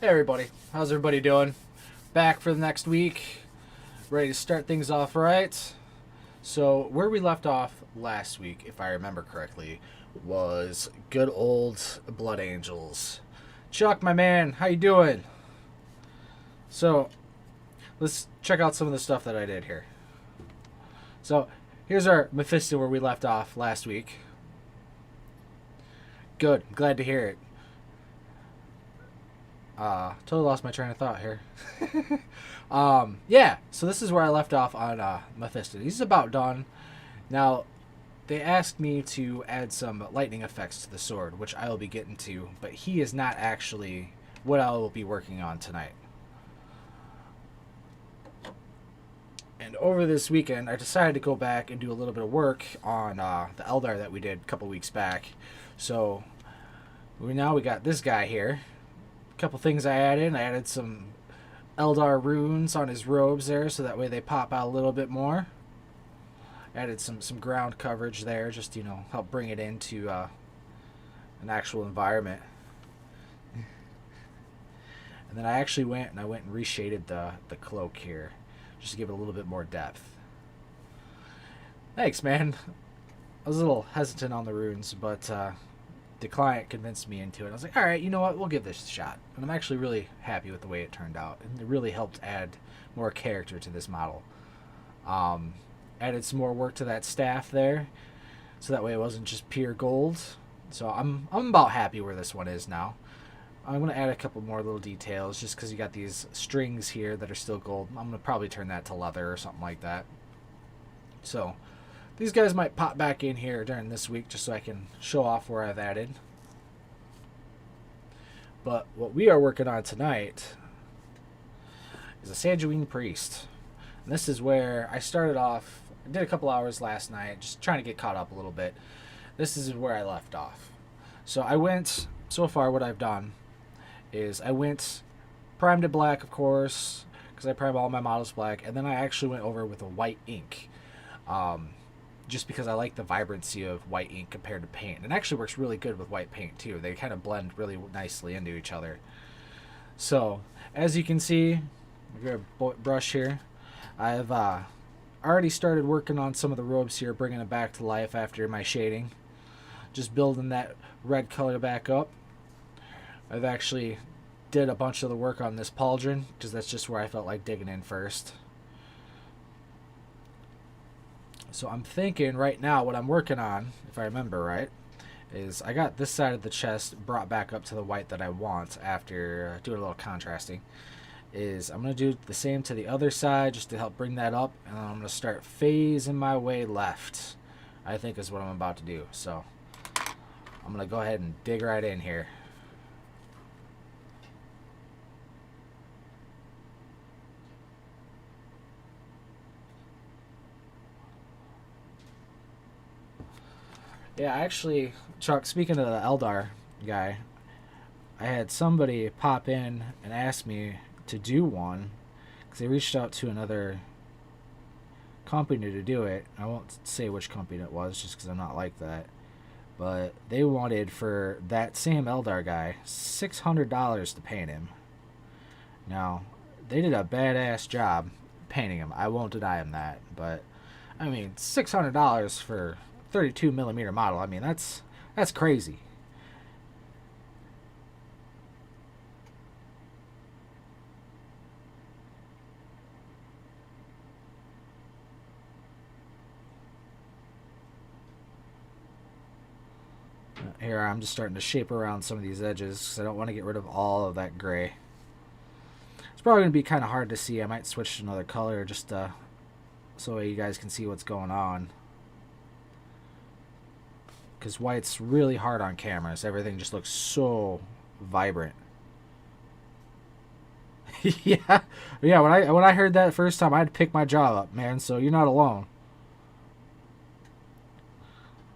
Hey everybody, how's everybody doing? Back for the next week, ready to start things off right. So where we left off last week, if I remember correctly, was good old Blood Angels. Chuck, my man, how you doing? So let's check out some of the stuff that I did here. So here's our Mephisto where we left off last week. Good, glad to hear it. Totally lost my train of thought here. Yeah, so this is where I left off on Mephisto. He's about done. Now, they asked me to add some lightning effects to the sword, which I will be getting to, but he is not actually what I will be working on tonight. And over this weekend, I decided to go back and do a little bit of work on the Eldar that we did a couple weeks back. So, we got this guy here. A couple things I added. I added some Eldar runes on his robes there, so that way they pop out a little bit more. Added some ground coverage there, just help bring it into an actual environment. And then I actually went and reshaded the cloak here, just to give it a little bit more depth. Thanks, man. I was a little hesitant on the runes, but the client convinced me into it. I was like, all right, you know what? We'll give this a shot. And I'm actually really happy with the way it turned out. And it really helped add more character to this model. Added some more work to that staff there, so that way it wasn't just pure gold. So I'm about happy where this one is now. I'm going to add a couple more little details just because you got these strings here that are still gold. I'm going to probably turn that to leather or something like that. So these guys might pop back in here during this week just so I can show off where I've added. But what we are working on tonight is a Sanguine Priest. And this is where I started off. I did a couple hours last night just trying to get caught up a little bit. This is where I left off. So so far what I've done is I went primed it black, of course, because I prime all my models black, and then I actually went over with a white ink. Just because I like the vibrancy of white ink compared to paint. And it actually works really good with white paint too. They kind of blend really nicely into each other. So, as you can see, I've got a brush here. I've already started working on some of the robes here, bringing it back to life after my shading. Just building that red color back up. I've actually did a bunch of the work on this pauldron, because that's just where I felt like digging in first. So I'm thinking right now what I'm working on, if I remember right, is I got this side of the chest brought back up to the white that I want after doing a little contrasting. Is I'm going to do the same to the other side just to help bring that up, and then I'm going to start phasing my way left, I think is what I'm about to do. So I'm going to go ahead and dig right in here. Yeah, actually, Chuck, speaking of the Eldar guy, I had somebody pop in and ask me to do one because they reached out to another company to do it. I won't say which company it was just because I'm not like that. But they wanted for that same Eldar guy $600 to paint him. Now, they did a badass job painting him. I won't deny him that. But, I mean, $600 for 32 millimeter model. I mean, that's crazy. Here, I'm just starting to shape around some of these edges because I don't want to get rid of all of that gray. It's probably going to be kind of hard to see. I might switch to another color just so you guys can see what's going on. Because white's really hard on cameras. Everything just looks so vibrant. Yeah. When I heard that first time, I had to pick my jaw up, man. So you're not alone.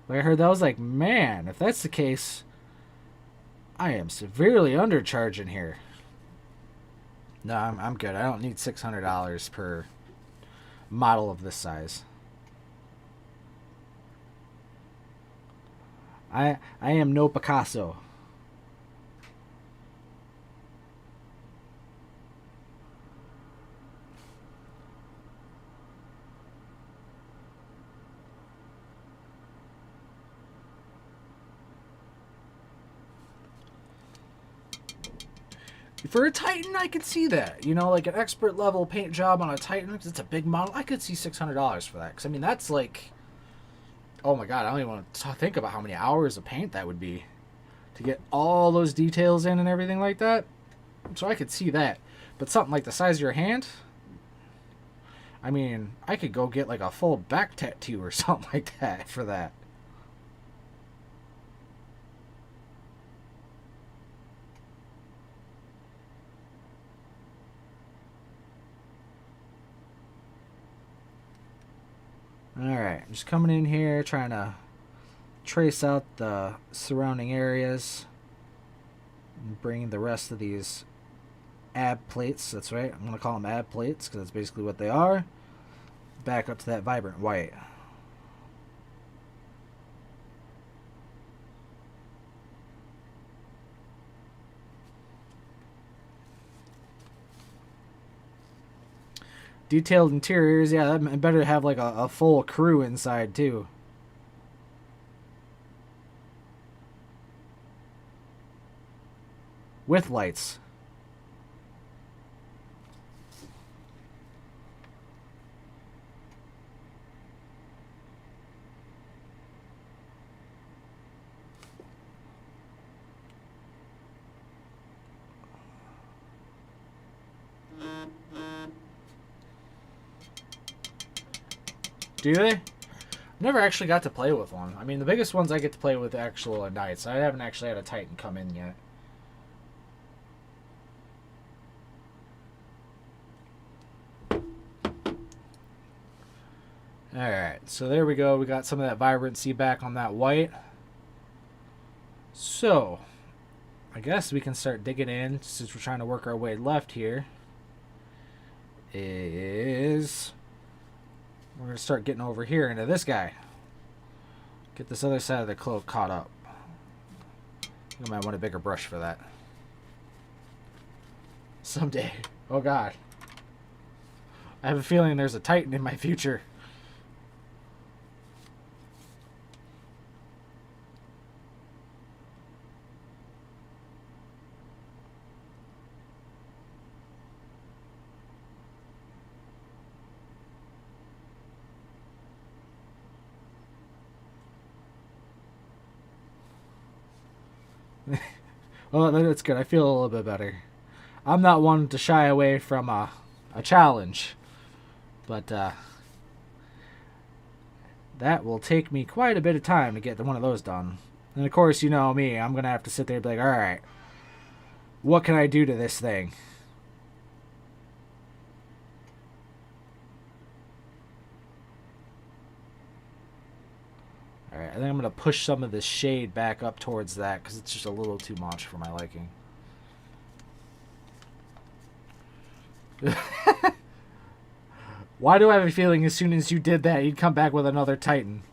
When I heard that, I was like, man, if that's the case, I am severely undercharging here. No, I'm good. I don't need $600 per model of this size. I am no Picasso. For a Titan, I could see that. You know, like an expert level paint job on a Titan, it's a big model. I could see $600 for that. Because, I mean, that's like... Oh my god, I don't even want to think about how many hours of paint that would be. To get all those details in and everything like that. So I could see that. But something like the size of your hand... I mean, I could go get like a full back tattoo or something like that for that. Alright, I'm just coming in here trying to trace out the surrounding areas and bring the rest of these ab plates, that's right, I'm going to call them ab plates because that's basically what they are, back up to that vibrant white. Detailed interiors, yeah, that better have like a full crew inside too. With lights. Do they? Never actually got to play with one. I mean, the biggest ones I get to play with actual are Knights. I haven't actually had a Titan come in yet. Alright, so there we go. We got some of that vibrancy back on that white. So, I guess we can start digging in, since we're trying to work our way left here. We're going to start getting over here into this guy. Get this other side of the cloak caught up. I might want a bigger brush for that. Someday. Oh god. I have a feeling there's a Titan in my future. Well, that's good. I feel a little bit better. I'm not one to shy away from a challenge. But that will take me quite a bit of time to get one of those done. And of course, you know me. I'm going to have to sit there and be like, alright, what can I do to this thing? Alright, I think I'm going to push some of this shade back up towards that because it's just a little too much for my liking. Why do I have a feeling as soon as you did that, you'd come back with another Titan?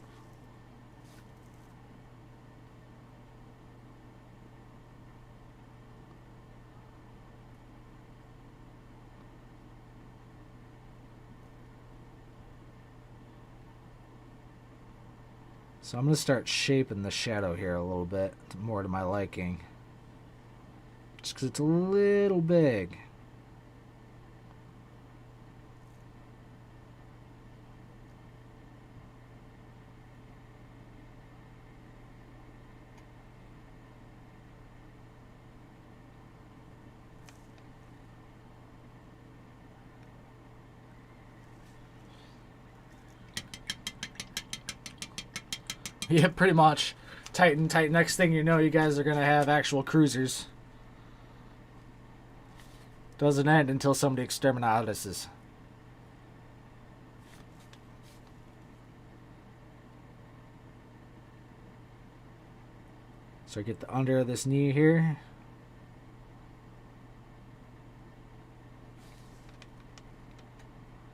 So I'm going to start shaping the shadow here a little bit, more to my liking. Just because it's a little big. Yeah, pretty much. Titan. Next thing you know, you guys are going to have actual cruisers. Doesn't end until somebody exterminates. So I get the under of this knee here.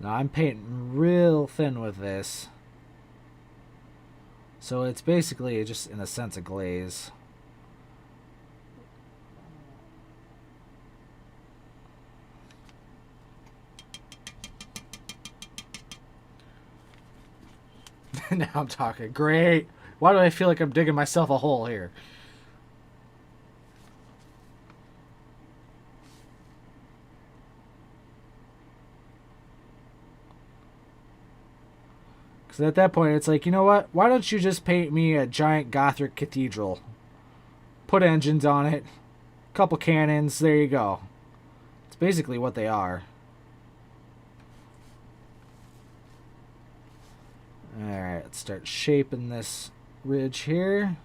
Now I'm painting real thin with this. So it's basically just, in a sense, a glaze. Now I'm talking. Great. Why do I feel like I'm digging myself a hole here? So at that point, it's like, you know what? Why don't you just paint me a giant Gothic cathedral? Put engines on it, couple cannons, there you go. It's basically what they are. Alright, let's start shaping this ridge here.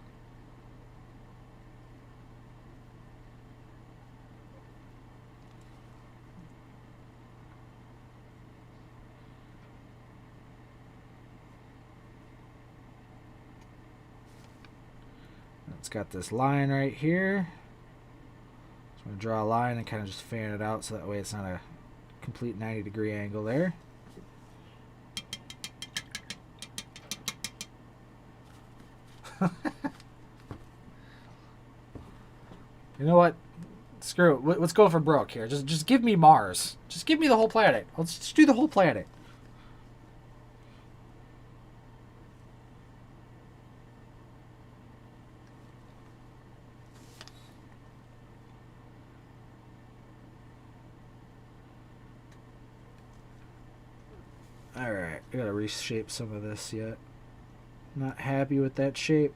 It's got this line right here. So I'm going to draw a line and kind of just fan it out so that way it's not a complete 90-degree angle there. You know what? Screw it. Let's go for broke here. Just give me Mars. Just give me the whole planet. Let's just do the whole planet. Alright, I gotta reshape some of this yet. Not happy with that shape.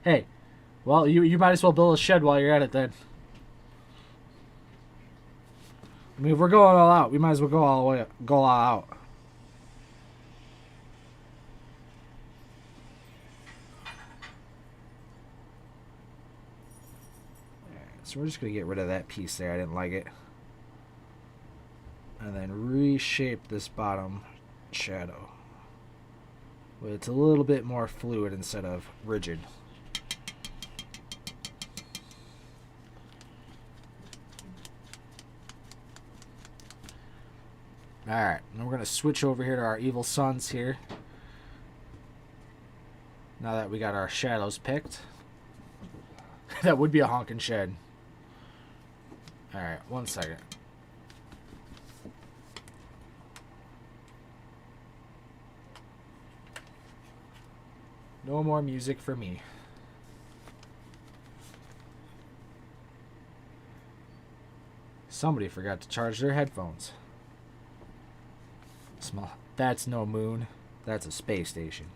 Hey, well, you might as well build a shed while you're at it then. I mean, if we're going all out, we might as well go all the way, go all out. Alright, so we're just gonna get rid of that piece there. I didn't like it, and then reshape this bottom shadow. But it's a little bit more fluid instead of rigid. Alright, now we're going to switch over here to our evil sons here. Now that we got our shadows picked. That would be a honking shed. Alright, 1 second. No more music for me. Somebody forgot to charge their headphones. Small. That's no moon. That's a space station.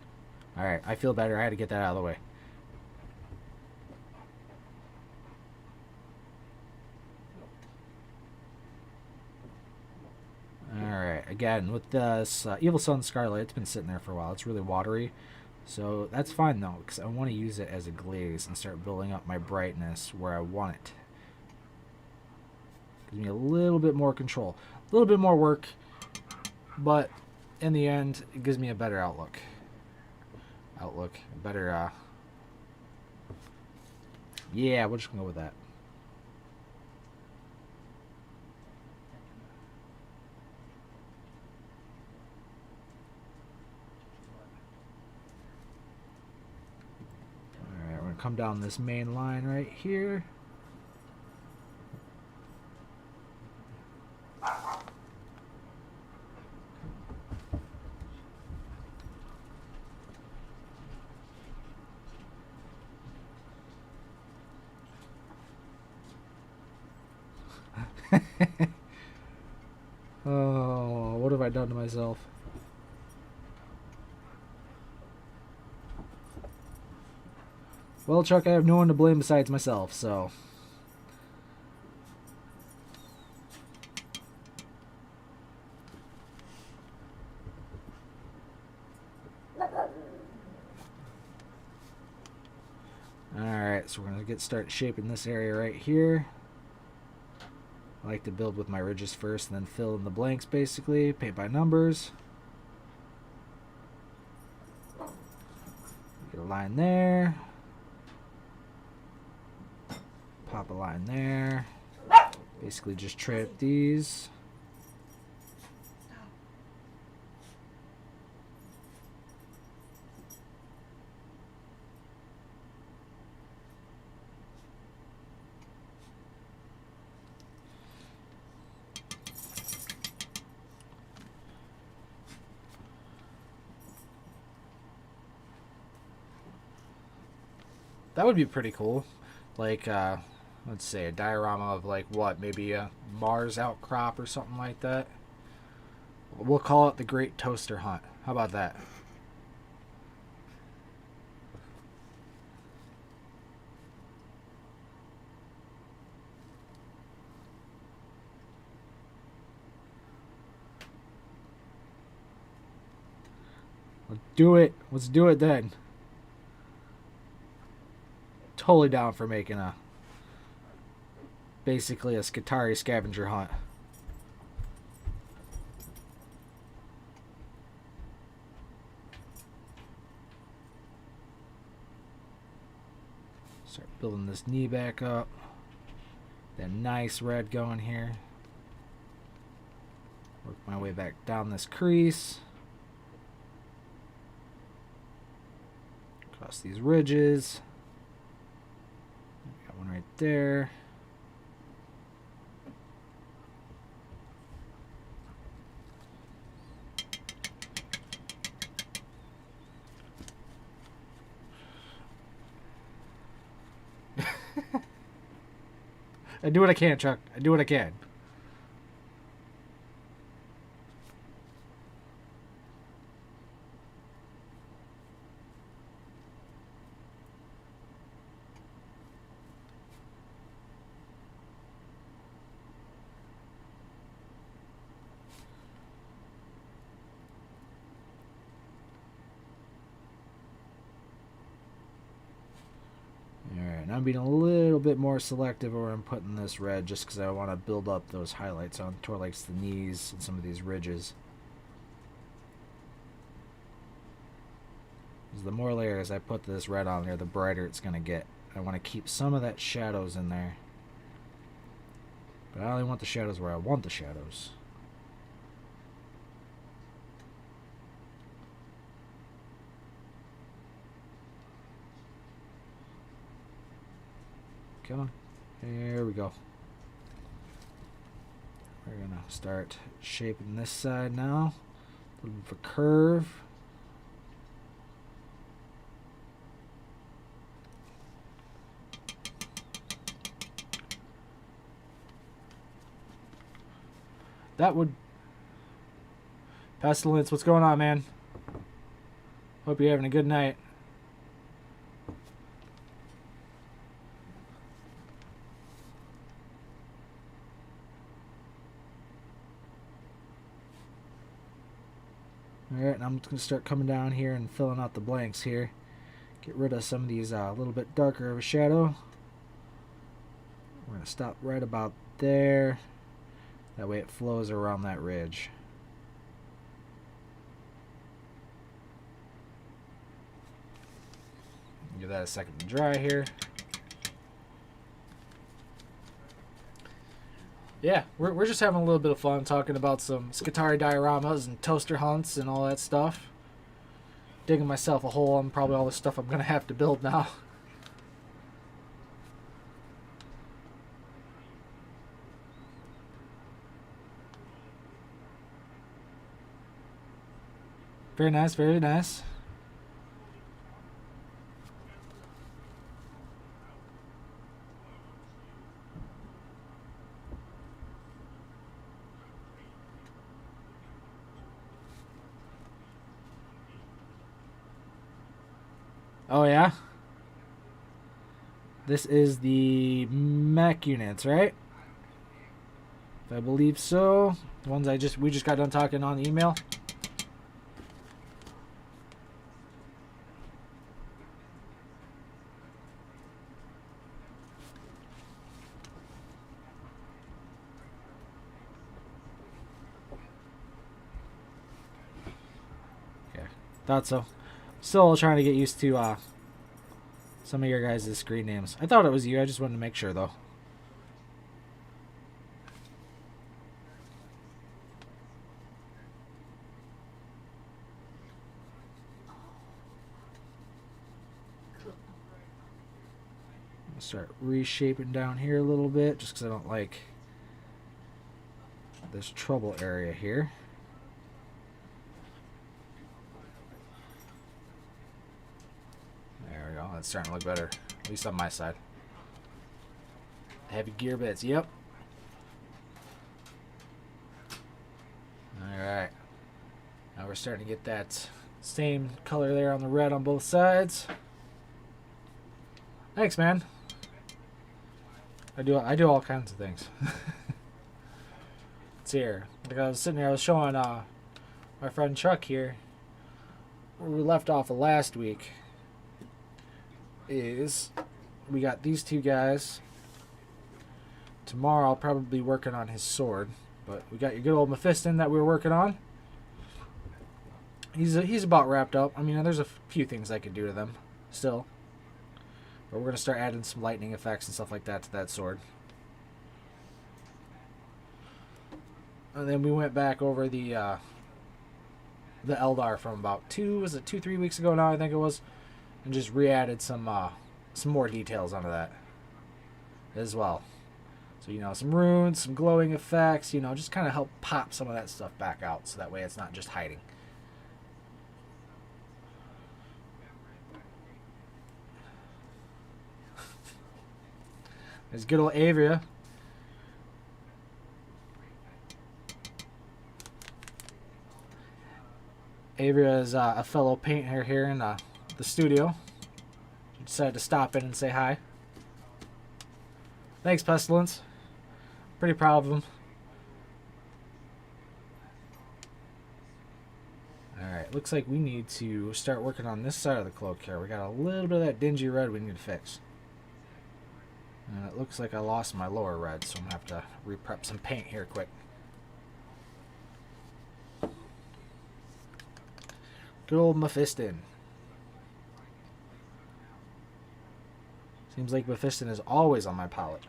Alright, I feel better. I had to get that out of the way. Alright, again, with this Evil Sun Scarlet, it's been sitting there for a while. It's really watery. So that's fine though, because I want to use it as a glaze and start building up my brightness where I want it. Gives me a little bit more control. A little bit more work. But in the end, it gives me a better outlook. Better, yeah, we're just gonna go with that. Alright, we're gonna come down this main line right here. Oh, what have I done to myself? Well, Chuck, I have no one to blame besides myself, so... Alright, so we're going to start shaping this area right here. I like to build with my ridges first and then fill in the blanks, basically. Paint by numbers. Get a line there. Pop a line there. Basically just trip these. That would be pretty cool. Like, let's say a diorama of like what, maybe a Mars outcrop or something like that. We'll call it the Great Toaster Hunt. How about that? Let's do it. Let's do it then. Totally down for making a basically a Skitarii scavenger hunt. Start building this knee back up. That nice red going here. Work my way back down this crease. Across these ridges. Got one right there. I do what I can, Chuck. I do what I can. Alright, I'm being a little bit more selective where I'm putting this red just because I want to build up those highlights on towards the knees and some of these ridges. Because the more layers I put this red on there, the brighter it's going to get. I want to keep some of that shadows in there. But I only want the shadows where I want the shadows. Come on. There we go. We're going to start shaping this side now. A little bit of a curve. That would... Pestilence, what's going on, man? Hope you're having a good night. Alright, I'm just going to start coming down here and filling out the blanks here. Get rid of some of these a little bit darker of a shadow. We're going to stop right about there. That way it flows around that ridge. Give that a second to dry here. Yeah, we're just having a little bit of fun talking about some Skitarii dioramas and toaster hunts and all that stuff. Digging myself a hole on probably all the stuff I'm going to have to build now. Very nice, very nice. Oh yeah? This is the mech units, right? I believe so. The ones we just got done talking on the email. Okay. Thought so. Still trying to get used to some of your guys' screen names. I thought it was you. I just wanted to make sure, though. I'll start reshaping down here a little bit, just because I don't like this trouble area here. There we go. That's starting to look better. At least on my side. Heavy gear bits. Yep. Alright. Now we're starting to get that same color there on the red on both sides. Thanks, man. I do all kinds of things. It's here. Like I was sitting there, I was showing my friend Chuck here where we left off of last week. Is we got these two guys. Tomorrow I'll probably be working on his sword, but we got your good old Mephiston that we were working on. He's about wrapped up. I mean, there's a few things I could do to them still. But we're going to start adding some lightning effects and stuff like that to that sword. And then we went back over the Eldar from about 2-3 weeks ago now, I think it was. And just re-added some more details onto that as well. So, you know, some runes, some glowing effects, you know, just kind of help pop some of that stuff back out. So that way it's not just hiding. There's good old Avria. Avria is a fellow painter here in the studio. She decided to stop in and say hi. Thanks, Pestilence. Pretty proud of him. Alright, looks like we need to start working on this side of the cloak here. We got a little bit of that dingy red we need to fix. And it looks like I lost my lower red, so I'm going to have to re-prep some paint here quick. Good old Mephiston. Seems like Mephiston is always on my palette.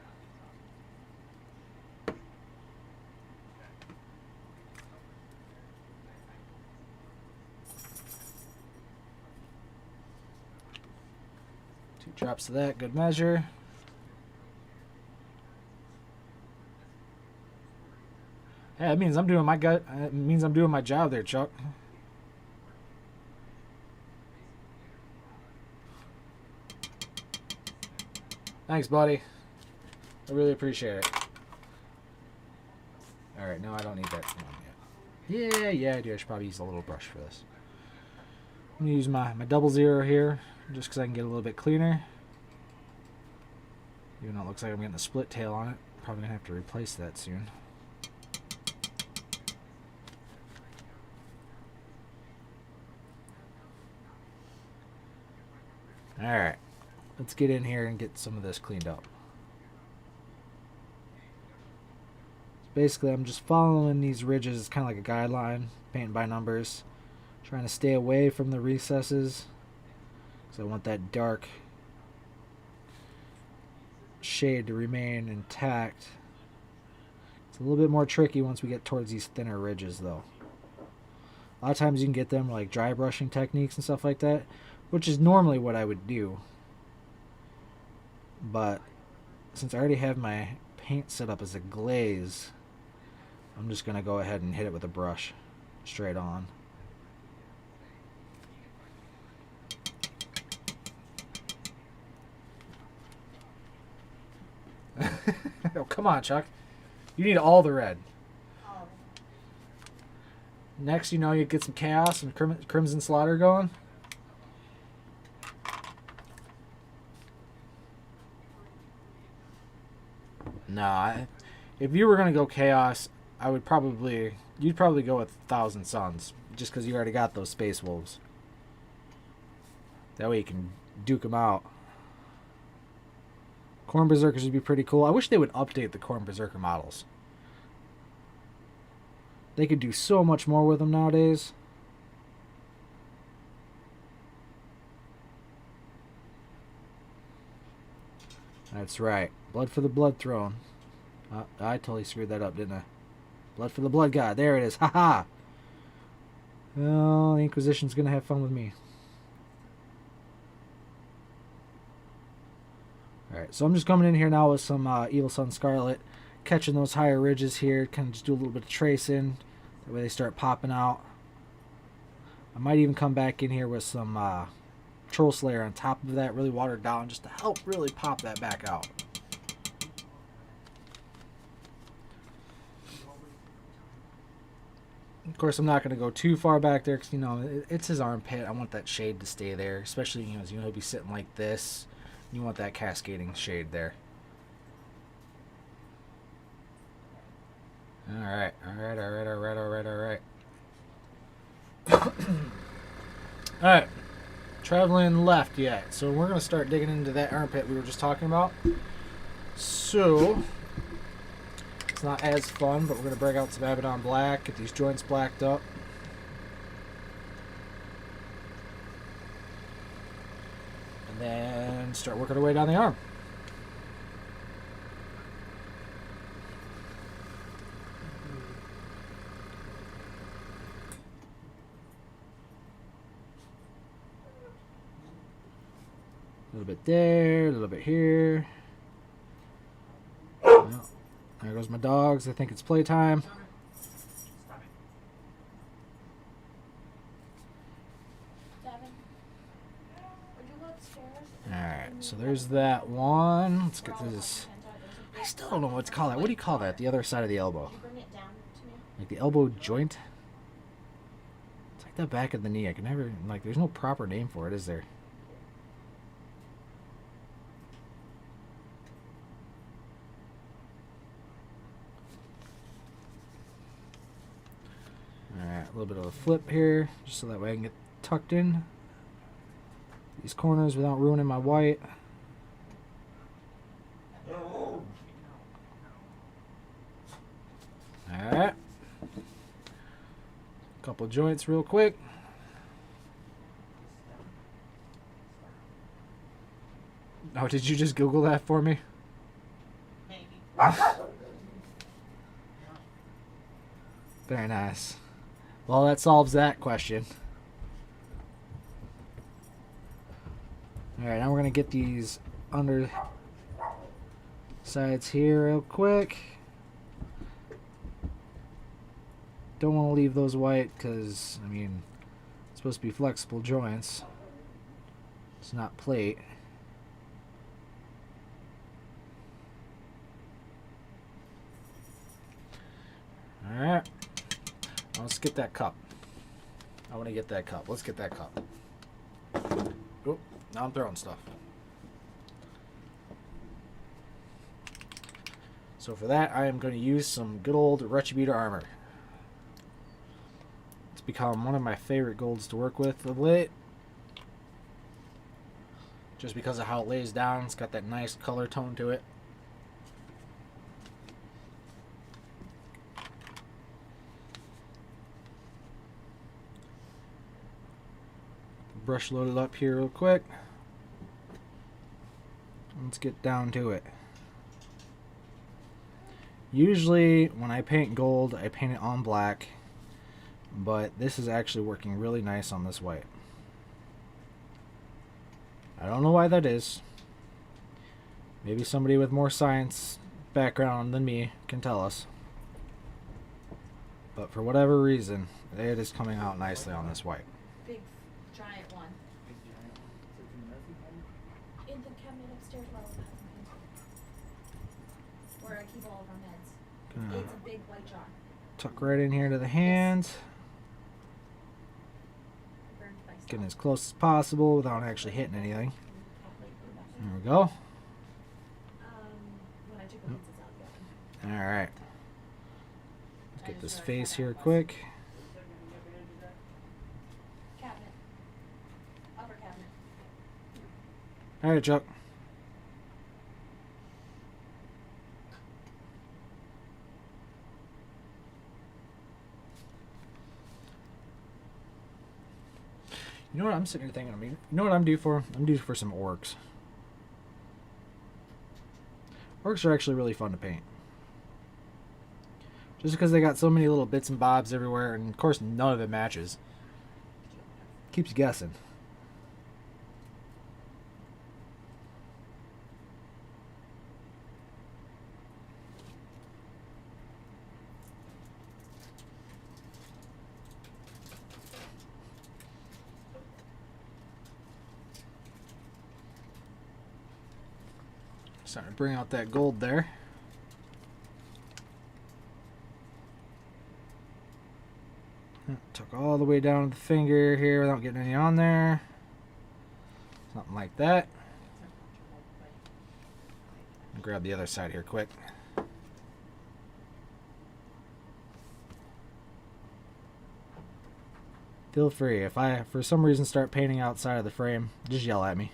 Two drops of that, good measure. Yeah, it means I'm doing my job there, Chuck. Thanks, buddy. I really appreciate it. Alright, no, I don't need that one yet. Yeah, I do. I should probably use a little brush for this. I'm going to use my 00 here, just because I can get a little bit cleaner. Even though it looks like I'm getting a split tail on it. Probably going to have to replace that soon. Alright, let's get in here and get some of this cleaned up. Basically, I'm just following these ridges. It's kind of like a guideline, painting by numbers. Trying to stay away from the recesses. So I want that dark shade to remain intact. It's a little bit more tricky once we get towards these thinner ridges, though. A lot of times you can get them like dry brushing techniques and stuff like that, which is normally what I would do. But since I already have my paint set up as a glaze, I'm just going to go ahead and hit it with a brush straight on. Oh, come on, Chuck. You need all the red. Next, you know, you get some Chaos and Crimson Slaughter going. No, if you were going to go Chaos, you'd probably go with 1,000 Suns, just because you already got those Space Wolves. That way you can duke them out. Khorne Berserkers would be pretty cool. I wish they would update the Khorne Berserker models. They could do so much more with them nowadays. That's right. Blood for the Blood Throne. I totally screwed that up, didn't I? Blood for the Blood God. There it is. Haha. Well, the Inquisition's going to have fun with me. Alright, so I'm just coming in here now with some Evil Sunz Scarlet. Catching those higher ridges here. Kind of just do a little bit of tracing. That way they start popping out. I might even come back in here with some Troll Slayer on top of that, really watered down, just to help really pop that back out. Of course, I'm not going to go too far back there because, you know, it's his armpit. I want that shade to stay there, especially, you know, he'll be sitting like this. You want that cascading shade there. All right. All right. Traveling left yet. So we're going to start digging into that armpit we were just talking about. So it's not as fun, but we're going to break out some Abaddon Black, get these joints blacked up. And then start working our way down the arm. A little bit there, a little bit here. Oh, there goes my dogs. I think it's playtime. Alright, so there's that one. Let's get this. I still don't know what to call that. What do you call that? The other side of the elbow. Like the elbow joint? It's like the back of the knee. I can never, like, there's no proper name for it, is there? Alright, a little bit of a flip here, just so that way I can get tucked in these corners without ruining my white. Alright. Couple joints real quick. Oh, did you just Google that for me? Maybe. Very nice. Well, that solves that question. Alright, now we're going to get these under sides here real quick. Don't want to leave those white because, I mean, it's supposed to be flexible joints. It's not plate. Alright. Let's get that cup. I want to get that cup. Let's get that cup. Oh, now I'm throwing stuff. So for that, I am going to use some good old Retributor armor. It's become one of my favorite golds to work with of late. Just because of how it lays down. It's got that nice color tone to it. Brush loaded up here real quick. Let's get down to it. Usually when I paint gold, I paint it on black, but this is actually working really nice on this white. I don't know why that is. Maybe somebody with more science background than me can tell us. But for whatever reason, it is coming out nicely on this white. Big giant one. In the cabinet upstairs where I keep all of our meds. It's a big white jar. Tuck right in here to the hand. Getting as close as possible without actually hitting anything. There we go. Alright. Let's get this face here quick. Cabinet. Upper cabinet. Alright, Chuck. You know what I'm sitting here thinking? I mean, you know what I'm due for? I'm due for some orcs. Orcs are actually really fun to paint. Just because they got so many little bits and bobs everywhere, and of course none of it matches. Keeps you guessing. Starting to bring out that gold there. Took all the way down to the finger here without getting any on there. Something like that. I'll grab the other side here quick. Feel free. If I, for some reason, start painting outside of the frame, just yell at me.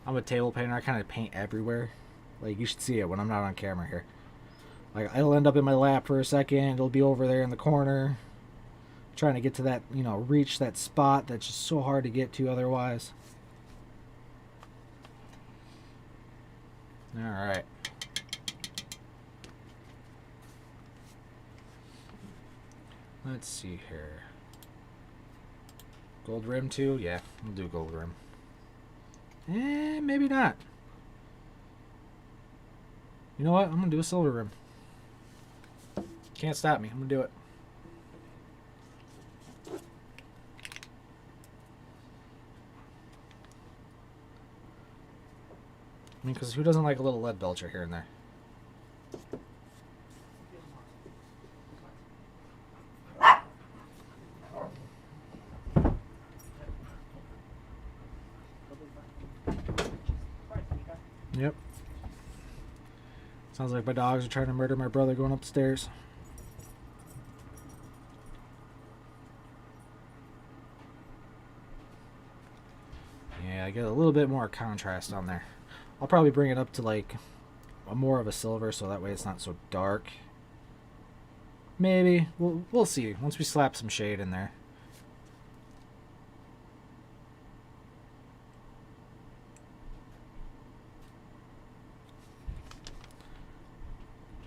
I'm a table painter. I kind of paint everywhere. Like, you should see it when I'm not on camera here. Like, it'll end up in my lap for a second. It'll be over there in the corner. Trying to get to that, you know, reach that spot that's just so hard to get to otherwise. Alright. Let's see here. Gold rim too? Yeah, we'll do gold rim. Maybe not. You know what? I'm going to do a silver rim. Can't stop me. I'm going to do it. I mean, because who doesn't like a little lead belcher here and there? Yep. Sounds like my dogs are trying to murder my brother going upstairs. Yeah, I get a little bit more contrast on there. I'll probably bring it up to like more of a silver so that way it's not so dark. Maybe. We'll see once we slap some shade in there.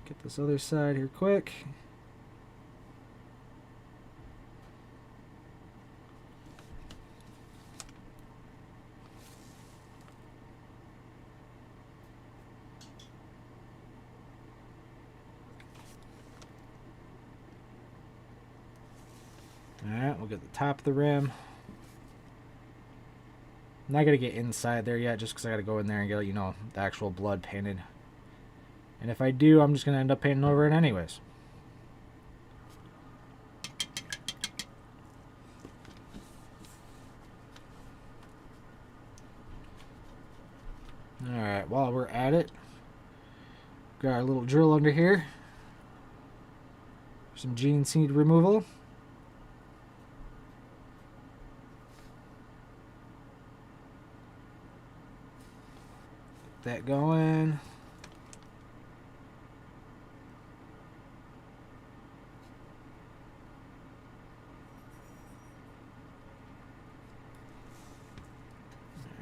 Get this other side here quick. Alright, we'll get the top of the rim. I'm not going to get inside there yet just because I got to go in there and get, you know, the actual blood painted. And if I do, I'm just going to end up painting over it anyways. Alright, while we're at it, got our little drill under here. Some gene seed removal. Get that going.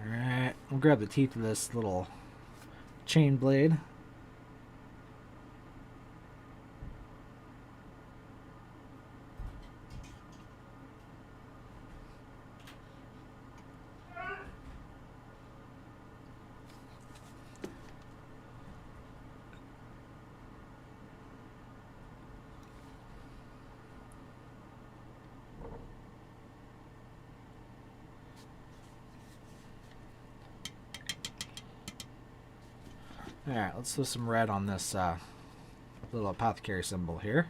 Alright, we'll grab the teeth of this little chain blade. Alright, let's throw some red on this little apothecary symbol here.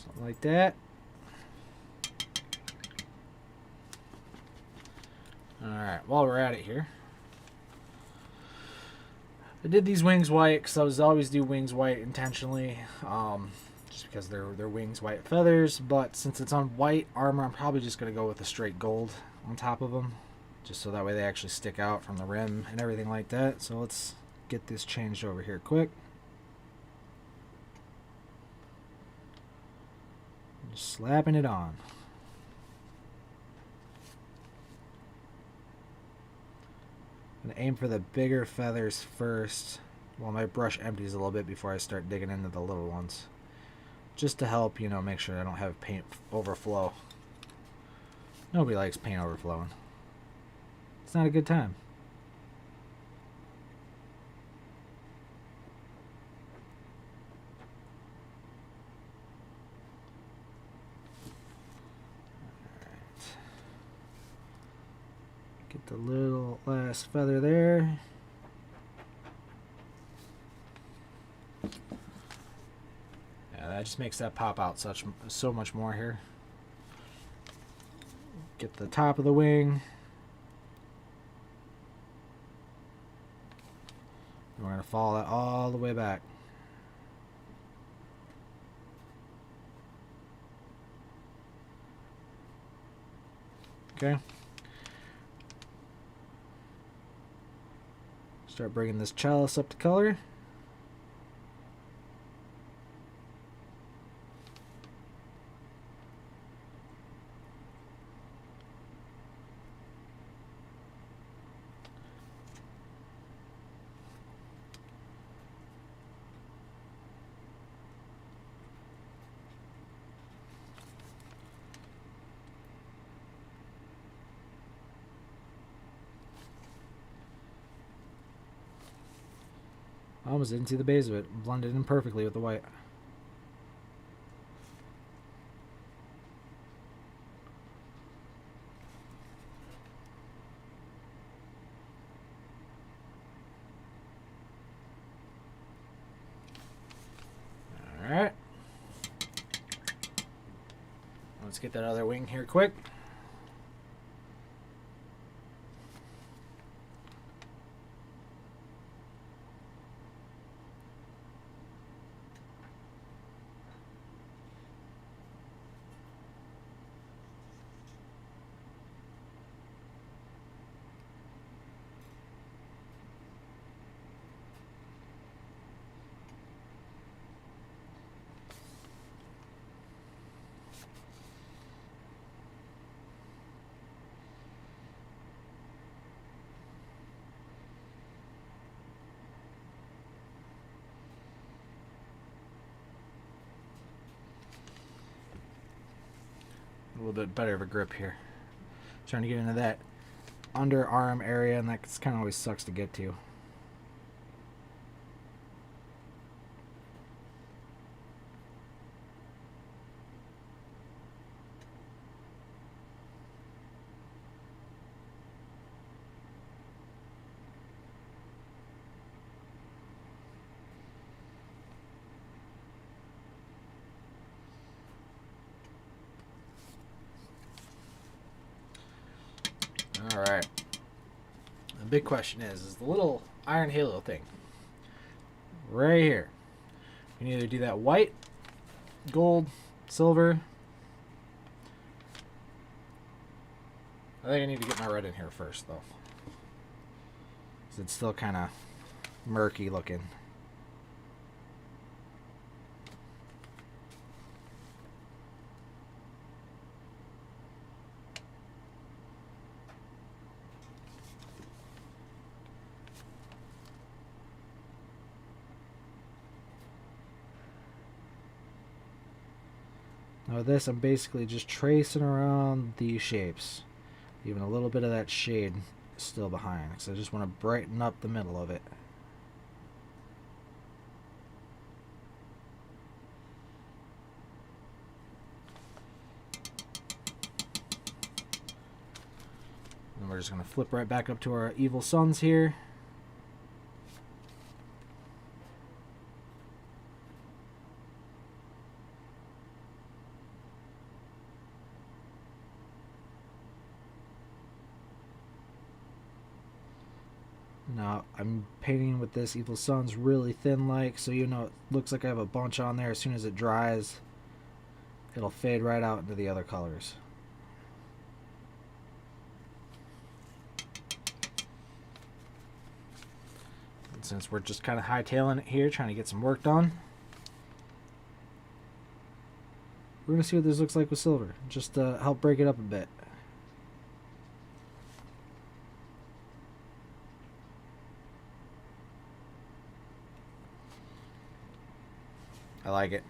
Something like that. Alright, while we're at it here, I did these wings white because I always do wings white intentionally, just because they're wings white feathers, but since it's on white armor, I'm probably just going to go with a straight gold on top of them. just so that way they actually stick out from the rim and everything like that. So let's get this changed over here quick. Just slapping it on. I'm gonna aim for the bigger feathers first while my brush empties a little bit before I start digging into the little ones. Just to help, you know, make sure I don't have paint overflow. Nobody likes paint overflowing. It's not a good time. Get the little last feather there. Yeah, that just makes that pop out so much more here. Get the top of the wing. And we're going to follow that all the way back. Okay. Start bringing this chalice up to color. Almost didn't see the base of it. Blended in perfectly with the white. Alright. Let's get that other wing here quick. A little bit better of a grip here. Trying to get into that underarm area, and that kind of always sucks to get to. Alright. The big question is the little iron halo thing. Right here. You can either do that white, gold, silver. I think I need to get my red in here first, though. 'Cause it's still kind of murky looking. Now with this, I'm basically just tracing around these shapes. Even a little bit of that shade still behind, because I just want to brighten up the middle of it. And we're just going to flip right back up to our evil suns here. Now I'm painting with this Evil Sun's really thin like, so you know it looks like I have a bunch on there. As soon as it dries, it'll fade right out into the other colors. since we're just kind of hightailing it here, trying to get some work done. We're going to see what this looks like with silver, just to help break it up a bit. I like it.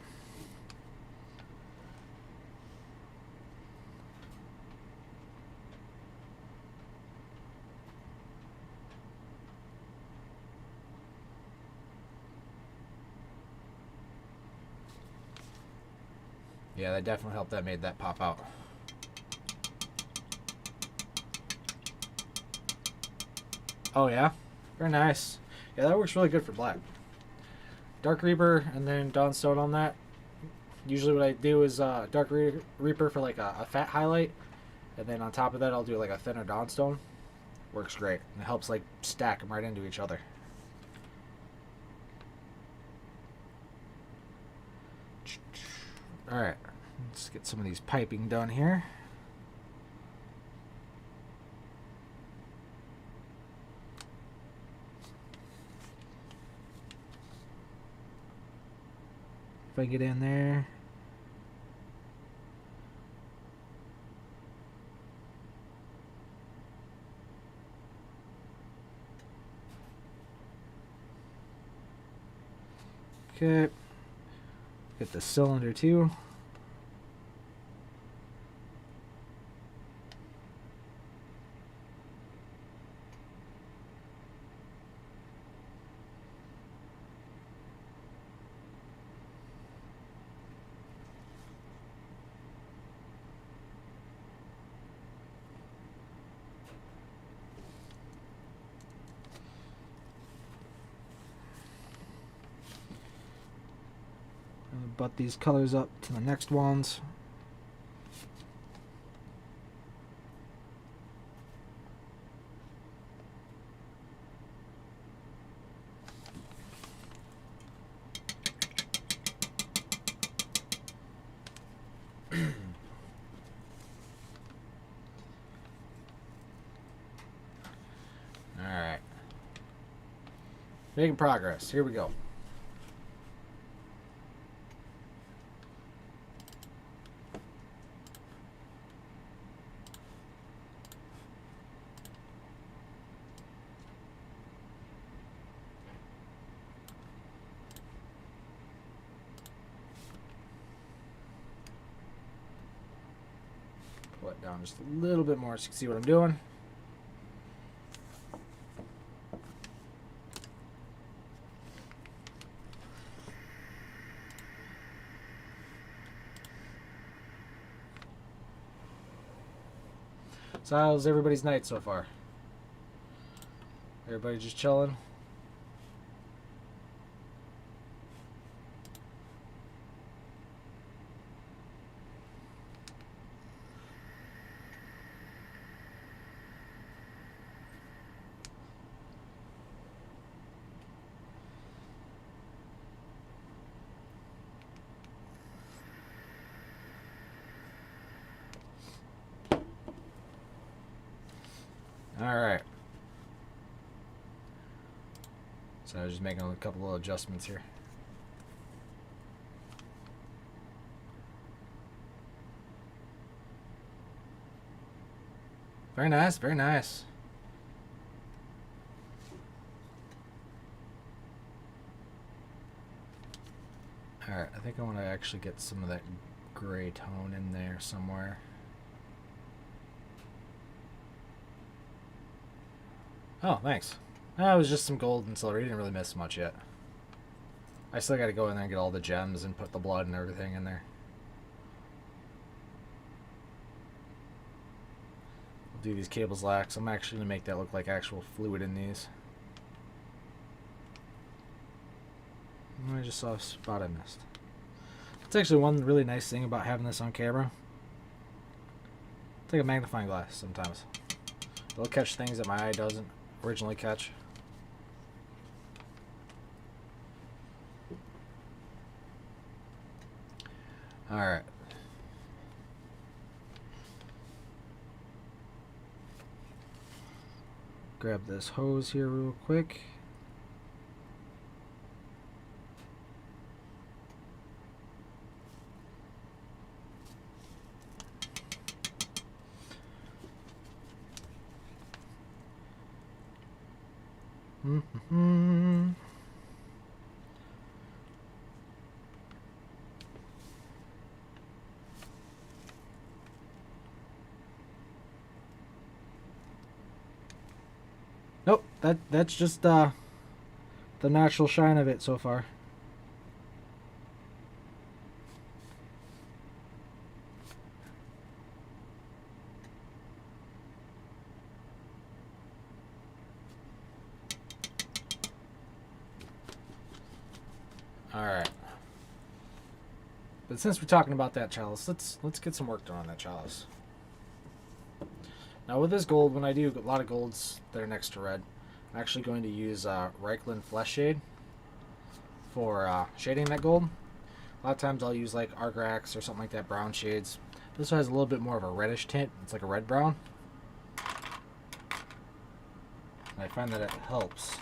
Yeah, that definitely helped. That made that pop out. Oh yeah, very nice. Yeah, that works really good for black. Dark Reaper and then Dawnstone on that. Usually what I do is Dark Reaper for like a fat highlight, and then on top of that I'll do like a thinner Dawnstone. Works great. And it helps like stack them right into each other. Alright, let's get some of these piping done here. If I get in there. Okay. Get the cylinder too. Butt these colors up to the next ones. Alright. Making progress. Here we go. Pull it down just a little bit more so you can see what I'm doing. So how's everybody's night so far? Everybody just chilling? Alright. So I was just making a couple little adjustments here. Very nice, very nice. Alright, I think I want to actually get some of that gray tone in there somewhere. Oh, thanks. That was just some gold and silver. You didn't really miss much yet. I still got to go in there and get all the gems and put the blood and everything in there. I'll do these cables lax. I'm actually going to make that look like actual fluid in these. I just saw a spot I missed. That's actually one really nice thing about having this on camera. It's like a magnifying glass sometimes. It'll catch things that my eye doesn't originally catch. Alright. Grab this hose here real quick. Mm-hmm. Nope, that's just the natural shine of it so far. All right. But since we're talking about that chalice, let's get some work done on that chalice. Now with this gold, when I do a lot of golds that are next to red, I'm actually going to use Reichland Flesh Shade for shading that gold. A lot of times I'll use like Argrax or something like that, brown shades. This one has a little bit more of a reddish tint. It's like a red brown. And I find that it helps.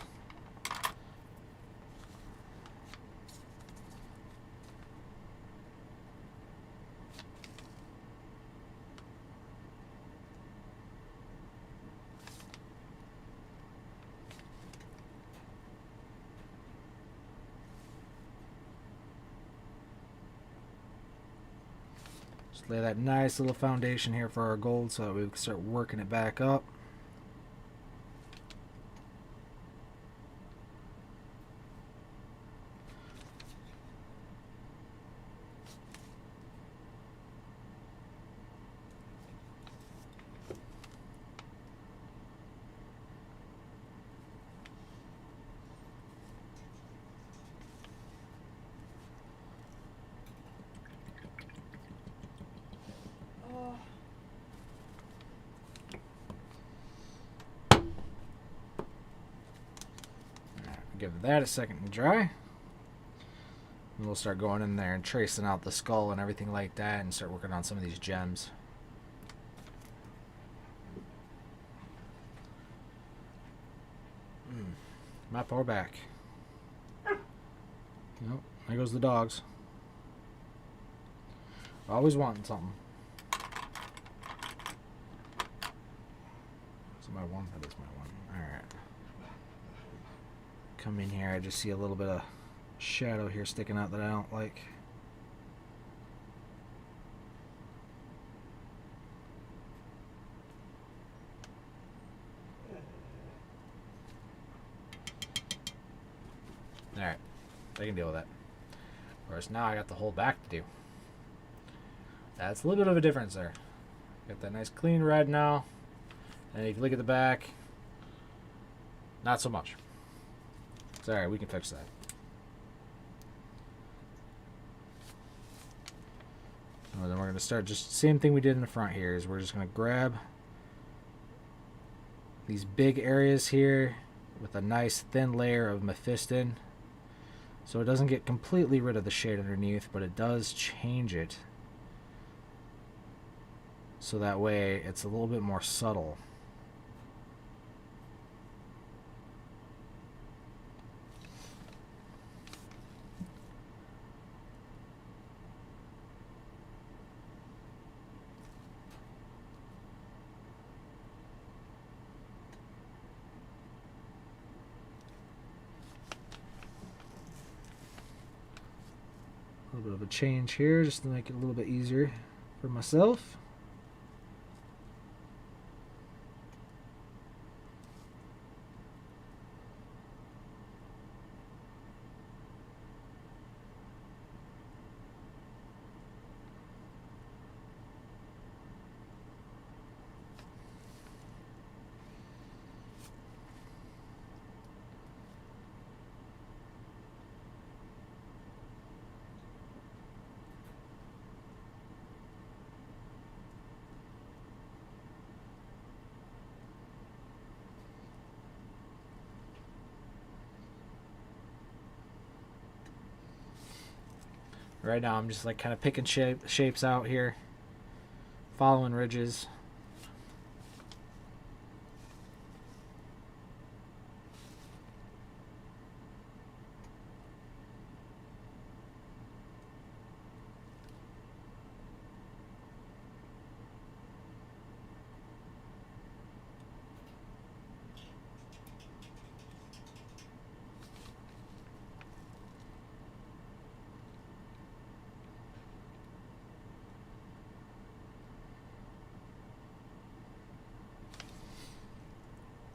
Just lay that nice little foundation here for our gold so that we can start working it back up. Give that a second to dry. And we'll start going in there and tracing out the skull and everything like that and start working on some of these gems. My power back. Nope, there goes the dogs. Always wanting something. Is it my one? That is my one. Alright. Come in here, I just see a little bit of shadow here sticking out that I don't like. Alright, I can deal with that. Whereas now I got the whole back to do. That's a little bit of a difference there. Got that nice clean red now. And if you look at the back, not so much. It's alright, we can fix that. And then we're going to start just the same thing we did in the front here. Is we're just going to grab these big areas here with a nice thin layer of Mephiston. So it doesn't get completely rid of the shade underneath, but it does change it. So that way it's a little bit more subtle. A little bit of a change here just to make it a little bit easier for myself. Right now I'm just like kind of picking shapes out here, following ridges.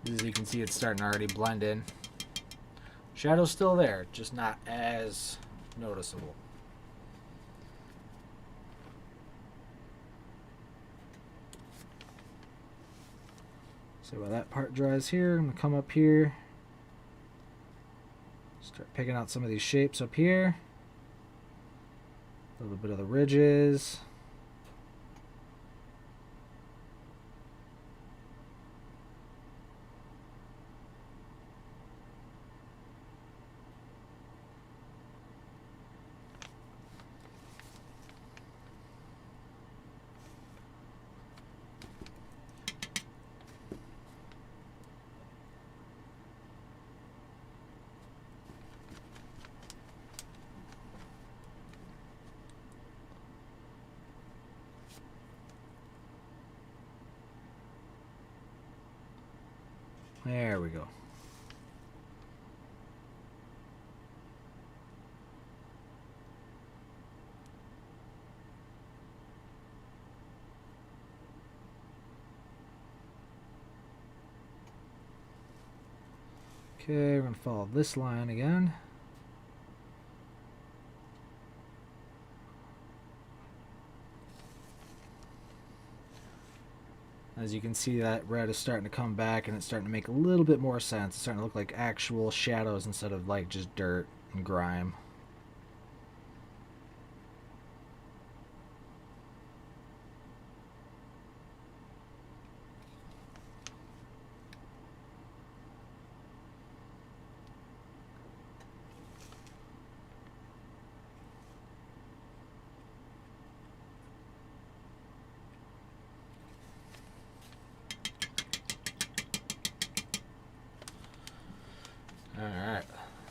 As you can see, it's starting to already blend in. Shadow's still there, just not as noticeable. So while that part dries here, I'm going to come up here. Start picking out some of these shapes up here. A little bit of the ridges. There we go. Okay, we're going to follow this line again. As you can see, that red is starting to come back and it's starting to make a little bit more sense. It's starting to look like actual shadows instead of like just dirt and grime. Alright,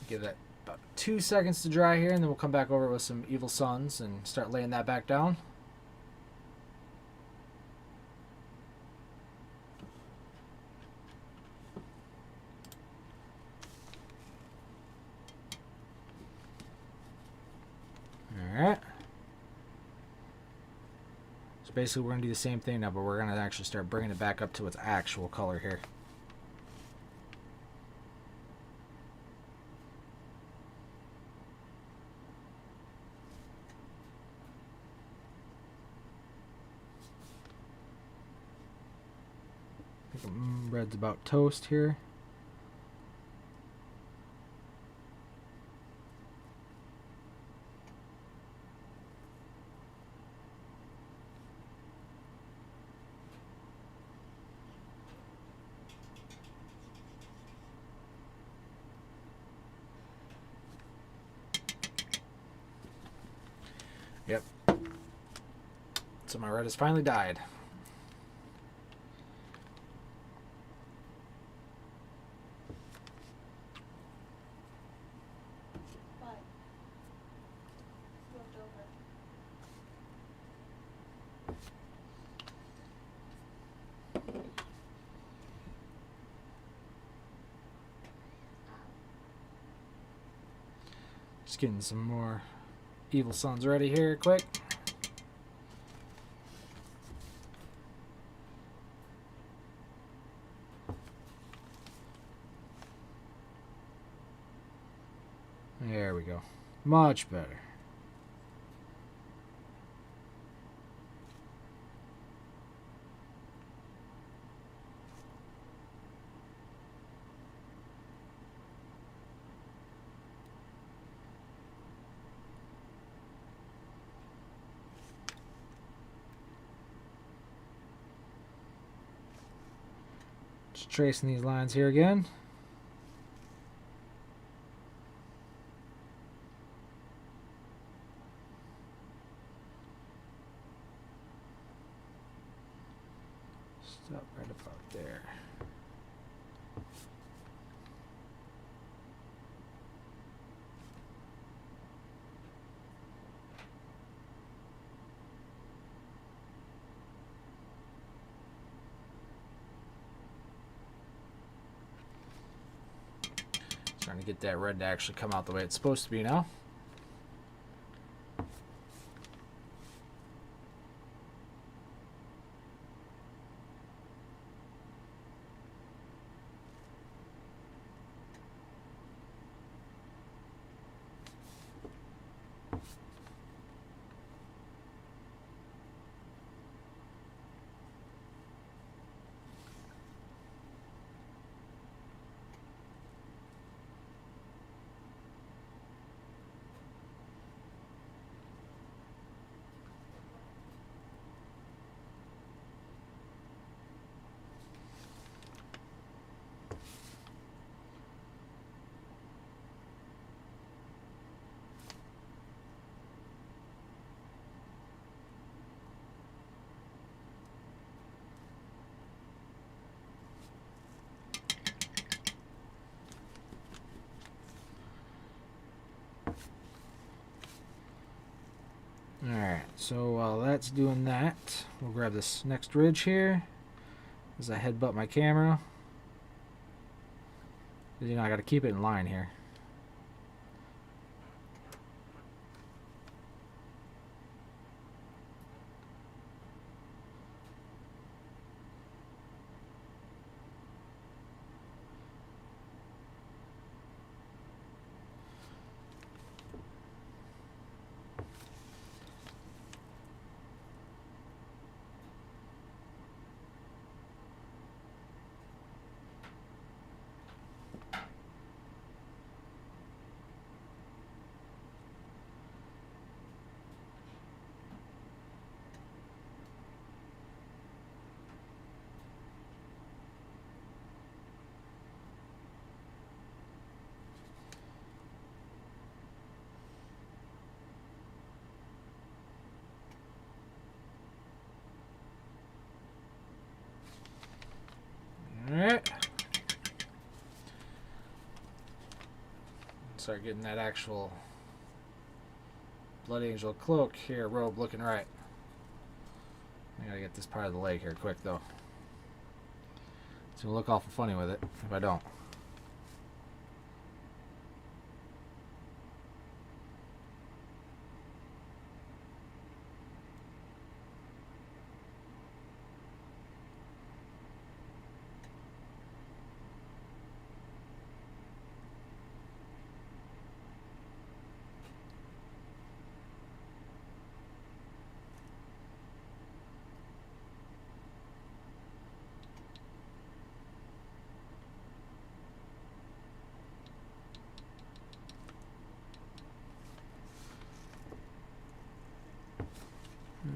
give that about 2 seconds to dry here, and then we'll come back over with some Evil Sunz and start laying that back down. Alright. So basically we're going to do the same thing now, but we're going to actually start bringing it back up to its actual color here. Red's about toast here. Yep. So my red has finally died. Just getting some more Evil Sunz ready here quick. There we go. Much better. Just tracing these lines here again. Stop right about there. Trying to get that red to actually come out the way it's supposed to be now. Alright, so while that's doing that, we'll grab this next ridge here as I headbutt my camera. You know, I gotta keep it in line here. Alright. Start getting that actual Blood Angel cloak here, robe looking right. I gotta get this part of the leg here quick though. It's gonna look awful funny with it if I don't.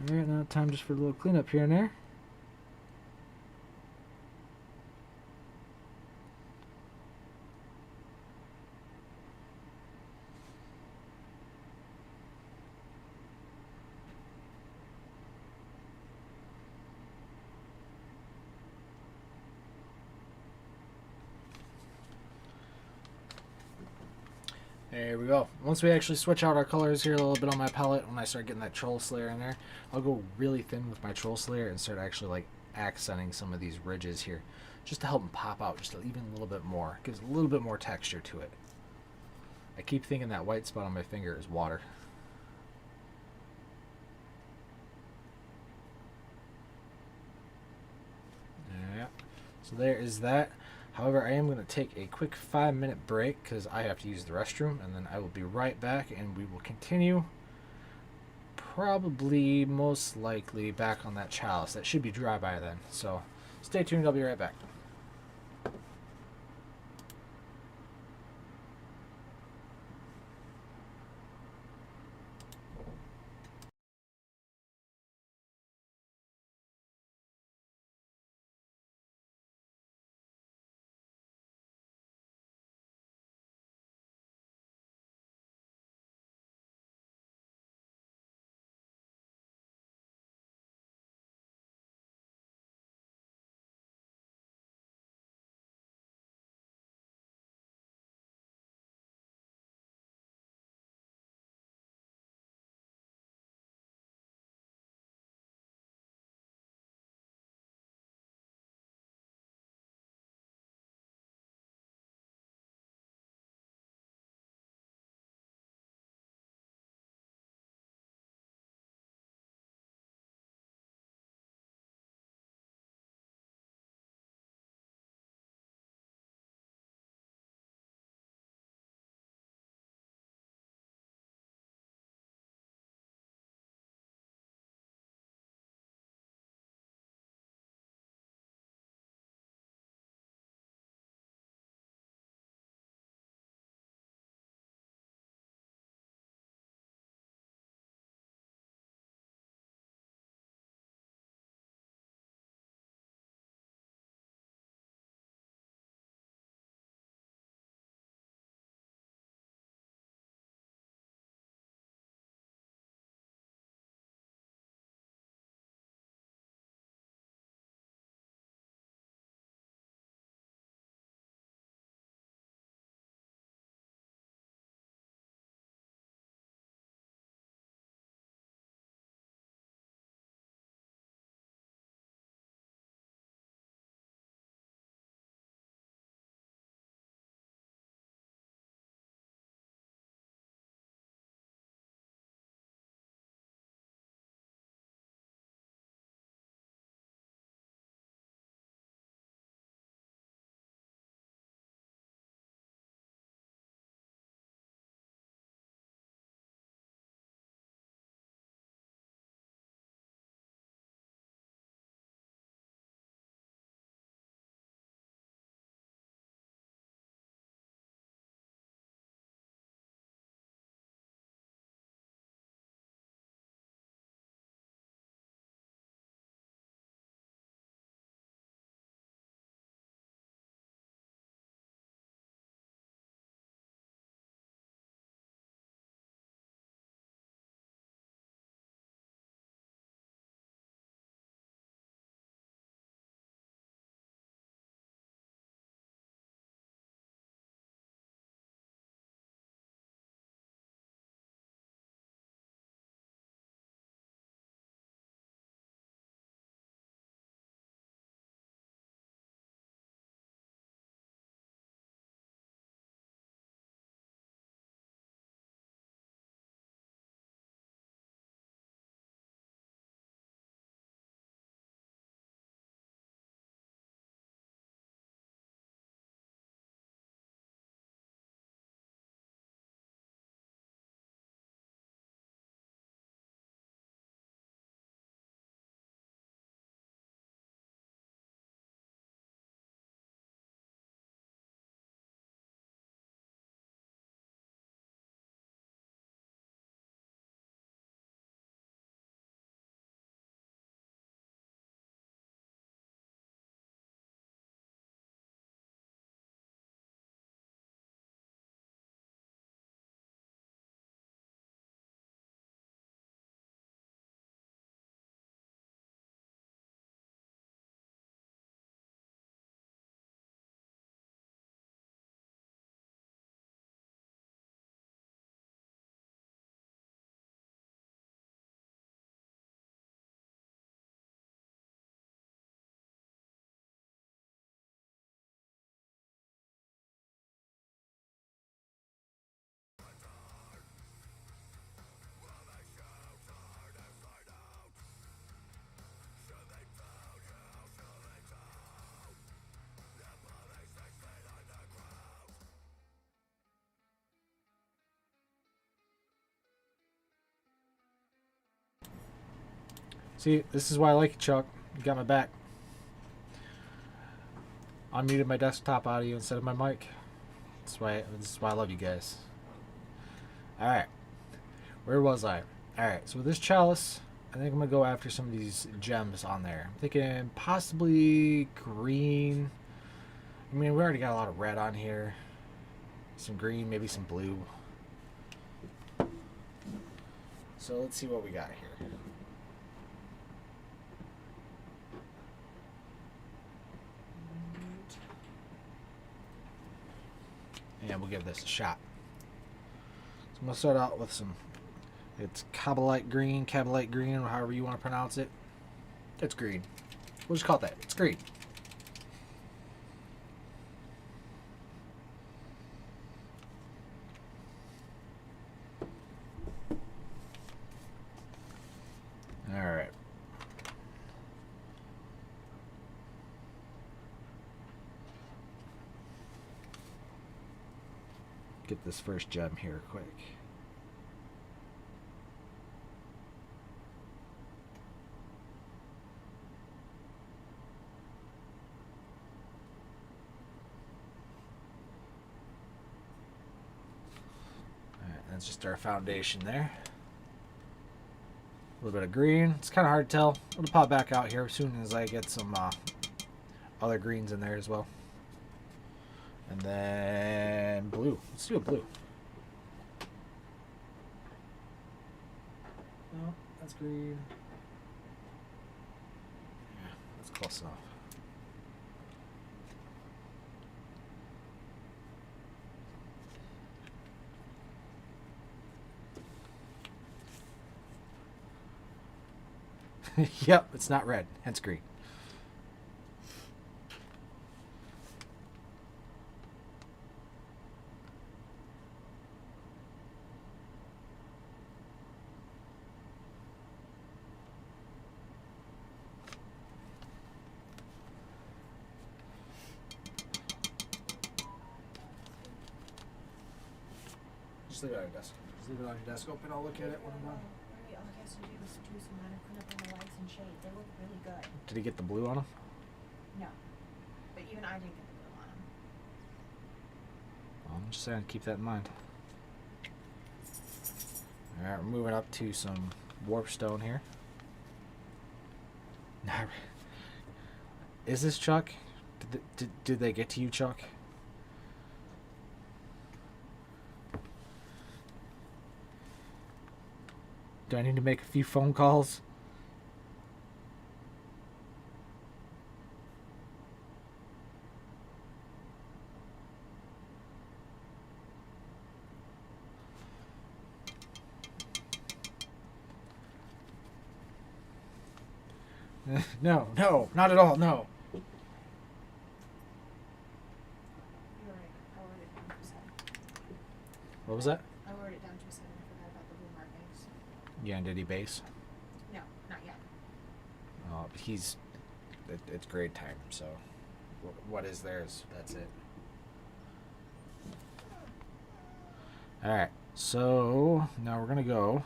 Alright, now time just for a little cleanup here and there. There we go. Once we actually switch out our colors here a little bit on my palette, when I start getting that Troll Slayer in there, I'll go really thin with my Troll Slayer and start actually like accenting some of these ridges here, just to help them pop out just even a little bit more. Gives a little bit more texture to it. I keep thinking that white spot on my finger is water. Yeah. So there is that. However, I am going to take a quick 5-minute break because I have to use the restroom, and then I will be right back and we will continue. Probably, most likely, back on that chalice. That should be dry by then. So stay tuned, I'll be right back. See, this is why I like you, Chuck. You got my back. Unmuted my desktop audio instead of my mic. This is why I love you guys. Alright. Where was I? Alright, so with this chalice, I think I'm going to go after some of these gems on there. I'm thinking possibly green. I mean, we already got a lot of red on here. Some green, maybe some blue. So let's see what we got here. And we'll give this a shot. So I'm going to start out with some, it's Cabalite green, or however you want to pronounce it. It's green. We'll just call it that. It's green. Alright. Get this first gem here quick. Alright, that's just our foundation there. A little bit of green. It's kind of hard to tell. It'll pop back out here as soon as I get some other greens in there as well. And then blue. Let's do a blue. No, that's green. Yeah, that's close enough. Yep, it's not red, hence green. Just leave it on your desk. Just leave it on your desk open. I'll look at it when I'm done. All he has to do is do some minor cleanup on the lights and shade. They look really good. Did he get the blue on him? No. But even I didn't get the blue on them. Well, I'm just saying, keep that in mind. Alright, we're moving up to some warp stone here. Is this Chuck? Did they get to you, Chuck? Do I need to make a few phone calls? No, not at all, no. You already, I wrote it down to 7. What was that? I wrote it down to 7. I forgot about the blue markings. Yeah, and did he base? No, not yet. It's grade time, so what is theirs, that's it. Alright, so now we're gonna go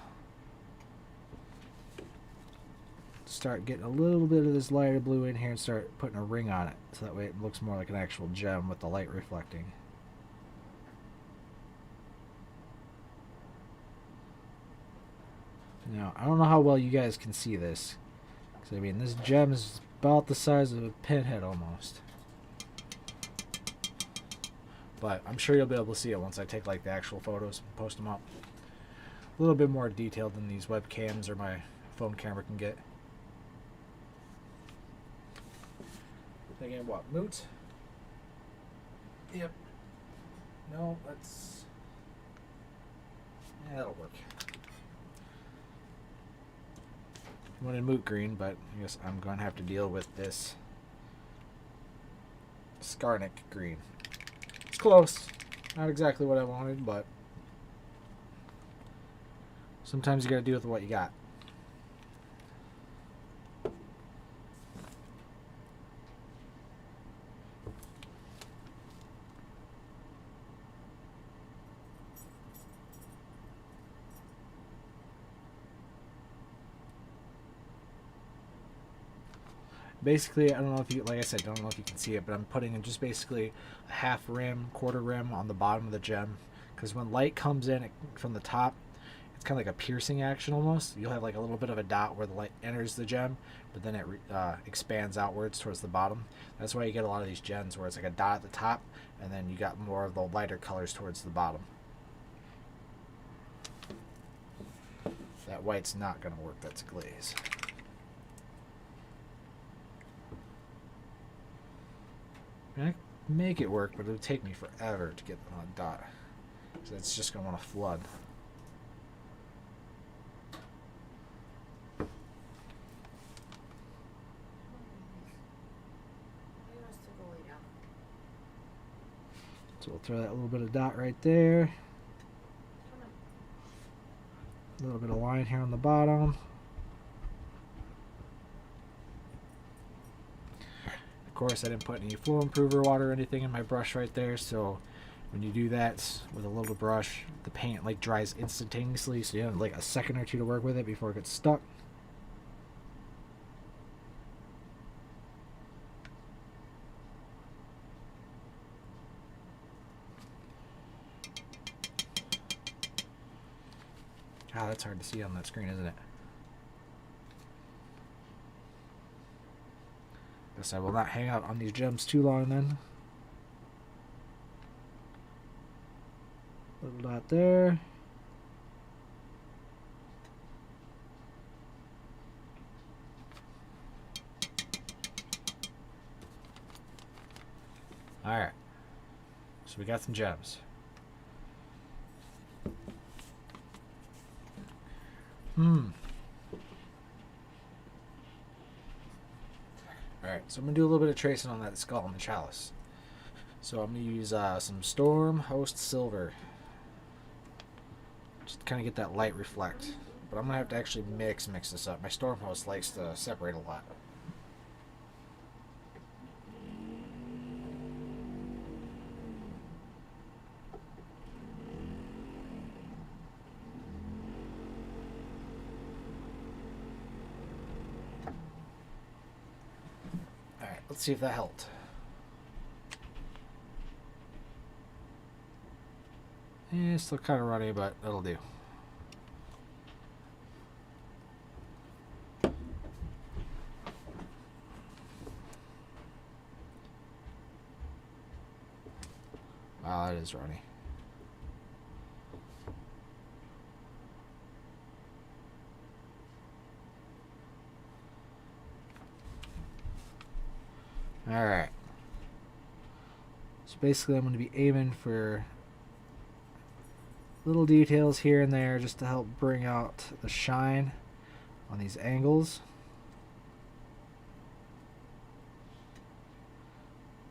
start getting a little bit of this lighter blue in here and start putting a ring on it, so that way it looks more like an actual gem with the light reflecting. Now, I don't know how well you guys can see this, because I mean, this gem is about the size of a pinhead almost. But I'm sure you'll be able to see it once I take like the actual photos and post them up. A little bit more detailed than these webcams or my phone camera can get. Thinking what, moot? Yep. No, that's... yeah, that'll work. Wanted moot green, but I guess I'm going to have to deal with this Skarnic green. It's close. Not exactly what I wanted, but sometimes you got to deal with what you got. Basically, I don't know if you, like I said, don't know if you can see it, but I'm putting in just basically a half rim, quarter rim on the bottom of the gem, because when light comes in from the top, it's kind of like a piercing action almost. You'll have like a little bit of a dot where the light enters the gem, but then it expands outwards towards the bottom. That's why you get a lot of these gems where it's like a dot at the top, and then you got more of the lighter colors towards the bottom. That white's not going to work, that's glaze. I make it work, but it would take me forever to get on a dot. So it's just going to want to flood. So we'll throw that little bit of dot right there. A little bit of line here on the bottom. Of course, I didn't put any flow improver water or anything in my brush right there, so when you do that with a little brush, the paint like dries instantaneously, so you have like a second or two to work with it before it gets stuck. Ah, that's hard to see on that screen, isn't it? Guess I will not hang out on these gems too long then. Little dot there. Alright. So we got some gems. Alright, so I'm going to do a little bit of tracing on that skull and the chalice. So I'm going to use some Storm Host Silver. Just to kind of get that light reflect. But I'm going to have to actually mix this up. My Storm Host likes to separate a lot. Alright, let's see if that helped. Yeah, still kind of runny, but that'll do. Wow, that is runny. Alright. So basically I'm going to be aiming for little details here and there just to help bring out the shine on these angles.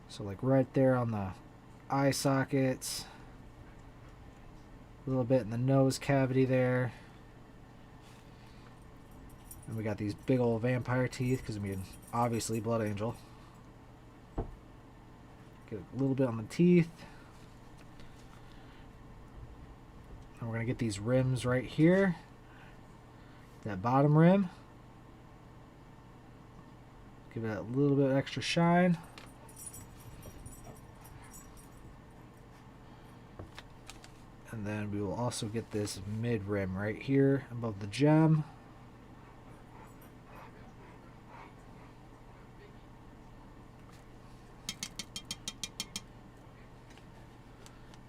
So like right there on the eye sockets, a little bit in the nose cavity there. And we got these big old vampire teeth because I mean obviously Blood Angel. Get a little bit on the teeth. And we're going to get these rims right here. That bottom rim. Give it a little bit extra shine. And then we will also get this mid rim right here above the gem.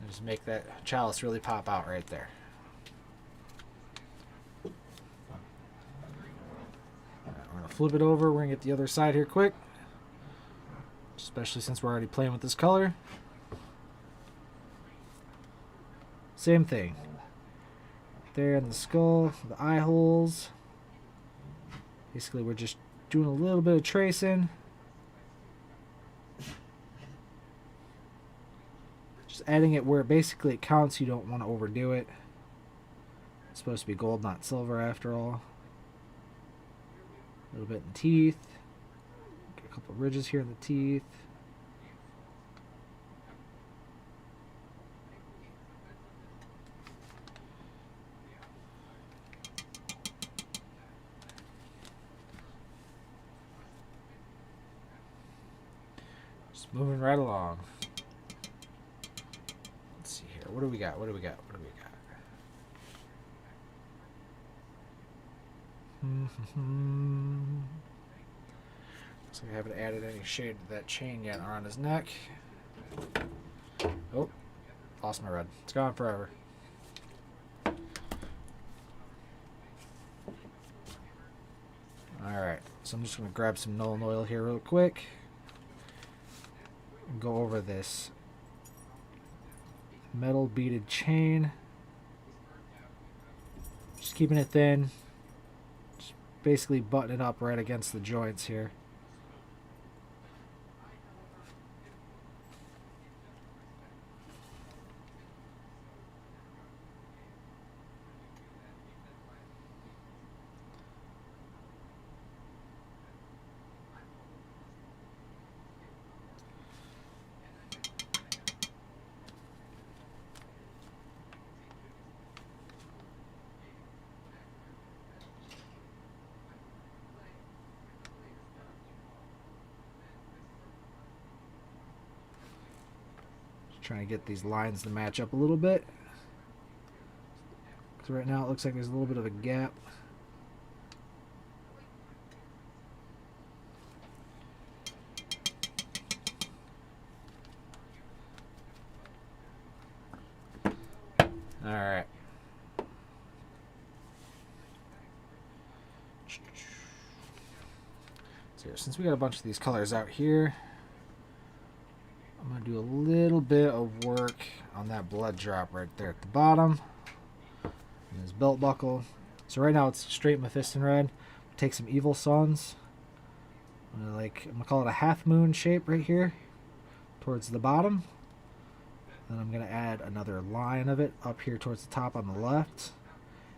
Just make that chalice really pop out right there. Alright, we're going to flip it over. We're going to get the other side here quick. Especially since we're already playing with this color. Same thing. There in the skull, the eye holes. Basically, we're just doing a little bit of tracing. Just adding it where basically it counts. You don't want to overdo it. It's supposed to be gold, not silver after all. A little bit in teeth. Get a couple ridges here in the teeth. Just moving right along. Let's see here. What do we got? What do we got? What do we got? Looks like I haven't added any shade to that chain yet around his neck. Oh, lost my red. It's gone forever. Alright, so I'm just going to grab some Nuln Oil here real quick. And go over this metal beaded chain. Just keeping it thin. Just basically button it up right against the joints here. Trying to get these lines to match up a little bit. Because right now it looks like there's a little bit of a gap. Alright. So since we got a bunch of these colors out here, I'm going to do a little bit of work on that blood drop right there at the bottom. And his belt buckle. So right now it's straight Mephiston red. Take some Evil Suns. I'm gonna call it a half moon shape right here towards the bottom. Then I'm going to add another line of it up here towards the top on the left.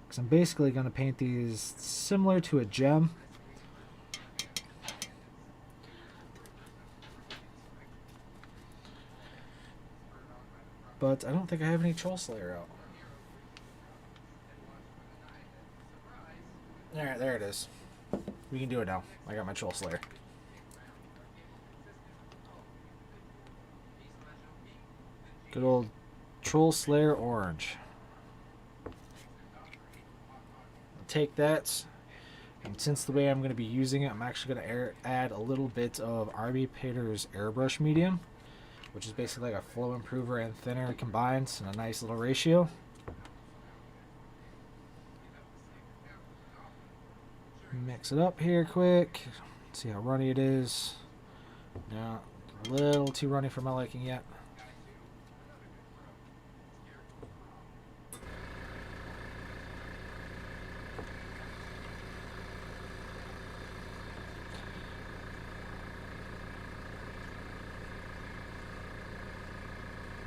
Because I'm basically going to paint these similar to a gem. But I don't think I have any Troll Slayer out. Alright, there it is. We can do it now. I got my Troll Slayer. Good old Troll Slayer orange. I'll take that. And since the way I'm going to be using it, I'm actually going to add a little bit of Army Painter's Airbrush Medium, which is basically like a flow improver and thinner combined in a nice little ratio. Mix it up here quick. See how runny it is. Yeah, a little too runny for my liking yet.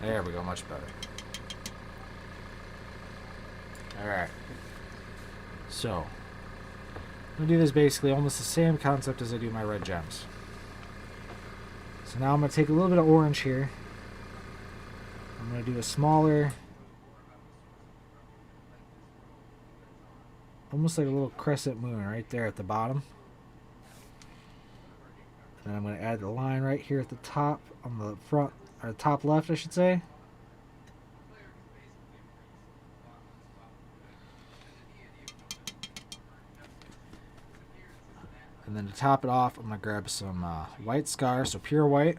There we go, much better. Alright. So, I'm going to do this basically almost the same concept as I do my red gems. So now I'm going to take a little bit of orange here. I'm going to do a smaller, almost like a little crescent moon right there at the bottom. And I'm going to add the line right here at the top on the front, or top left I should say. And then to top it off, I'm going to grab some white scar, so pure white.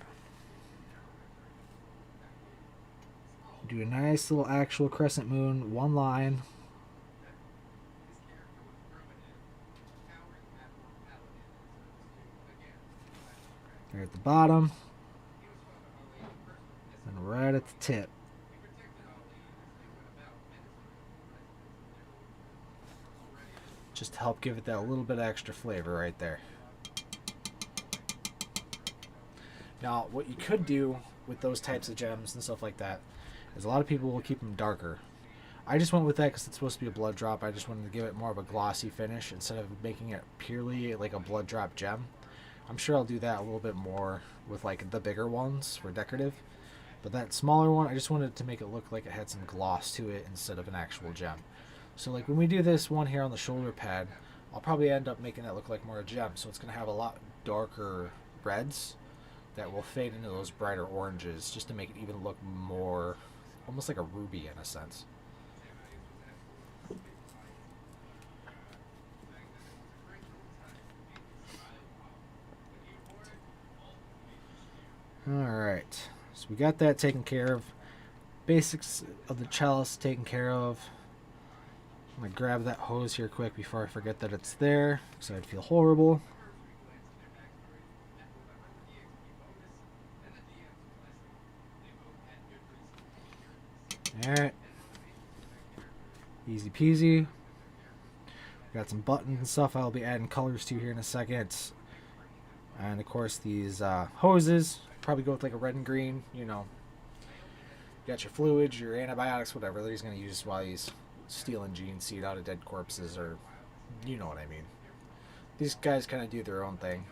Do a nice little actual crescent moon, one line. There at the bottom. And right at the tip. Just to help give it that little bit of extra flavor right there. Now, what you could do with those types of gems and stuff like that is a lot of people will keep them darker. I just went with that because it's supposed to be a blood drop. I just wanted to give it more of a glossy finish instead of making it purely like a blood drop gem. I'm sure I'll do that a little bit more with like the bigger ones for decorative. But that smaller one, I just wanted to make it look like it had some gloss to it instead of an actual gem. So like when we do this one here on the shoulder pad, I'll probably end up making that look like more a gem. So it's going to have a lot darker reds that will fade into those brighter oranges just to make it even look more almost like a ruby in a sense. Alright, so we got that taken care of. Basics of the chalice taken care of. I'm going to grab that hose here quick before I forget that it's there, because I'd feel horrible. Alright. Easy peasy. Got some buttons and stuff I'll be adding colors to here in a second. And of course these hoses, probably go with like a red and green, you know. You got your fluids, your antibiotics, whatever that he's going to use while he's stealing gene seed out of dead corpses, or you know what I mean. These guys kind of do their own thing.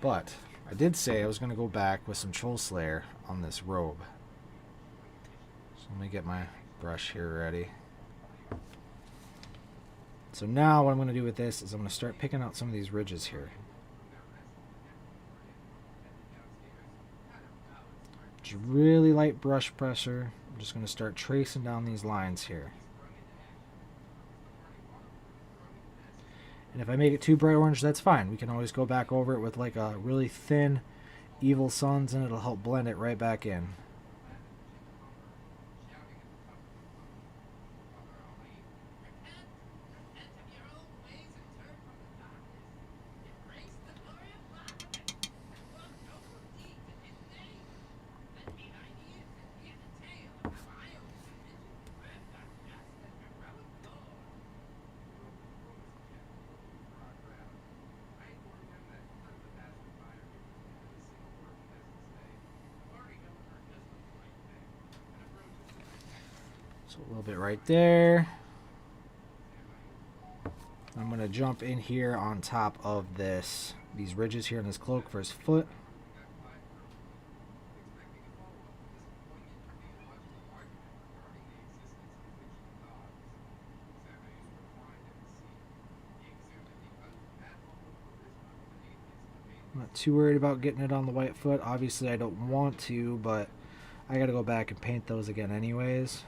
But I did say I was going to go back with some Troll Slayer on this robe. So let me get my brush here ready. So now what I'm going to do with this is I'm going to start picking out some of these ridges here. Just really light brush pressure. I'm just going to start tracing down these lines here. And if I make it too bright orange, that's fine. We can always go back over it with like a really thin Evil Suns, and it'll help blend it right back in. So a little bit right there. I'm going to jump in here on top of these ridges here in this cloak for his foot. I'm not too worried about getting it on the white foot. Obviously I don't want to, but I got to go back and paint those again anyways.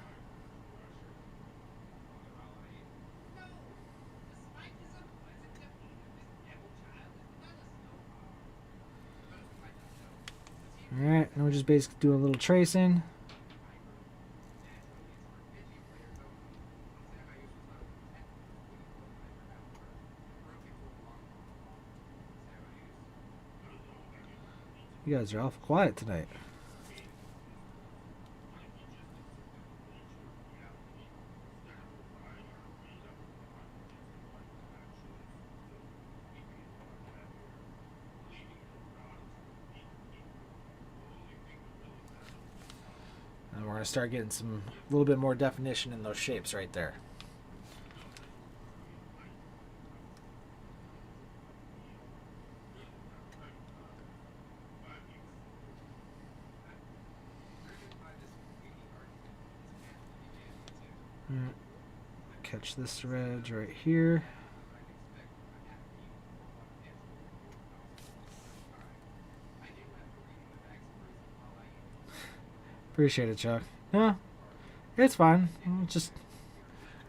Alright, now we're just basically doing a little tracing. You guys are awful quiet tonight. And we're going to start getting a little bit more definition in those shapes right there. Catch this ridge right here. Appreciate it, Chuck. No, it's fine. It just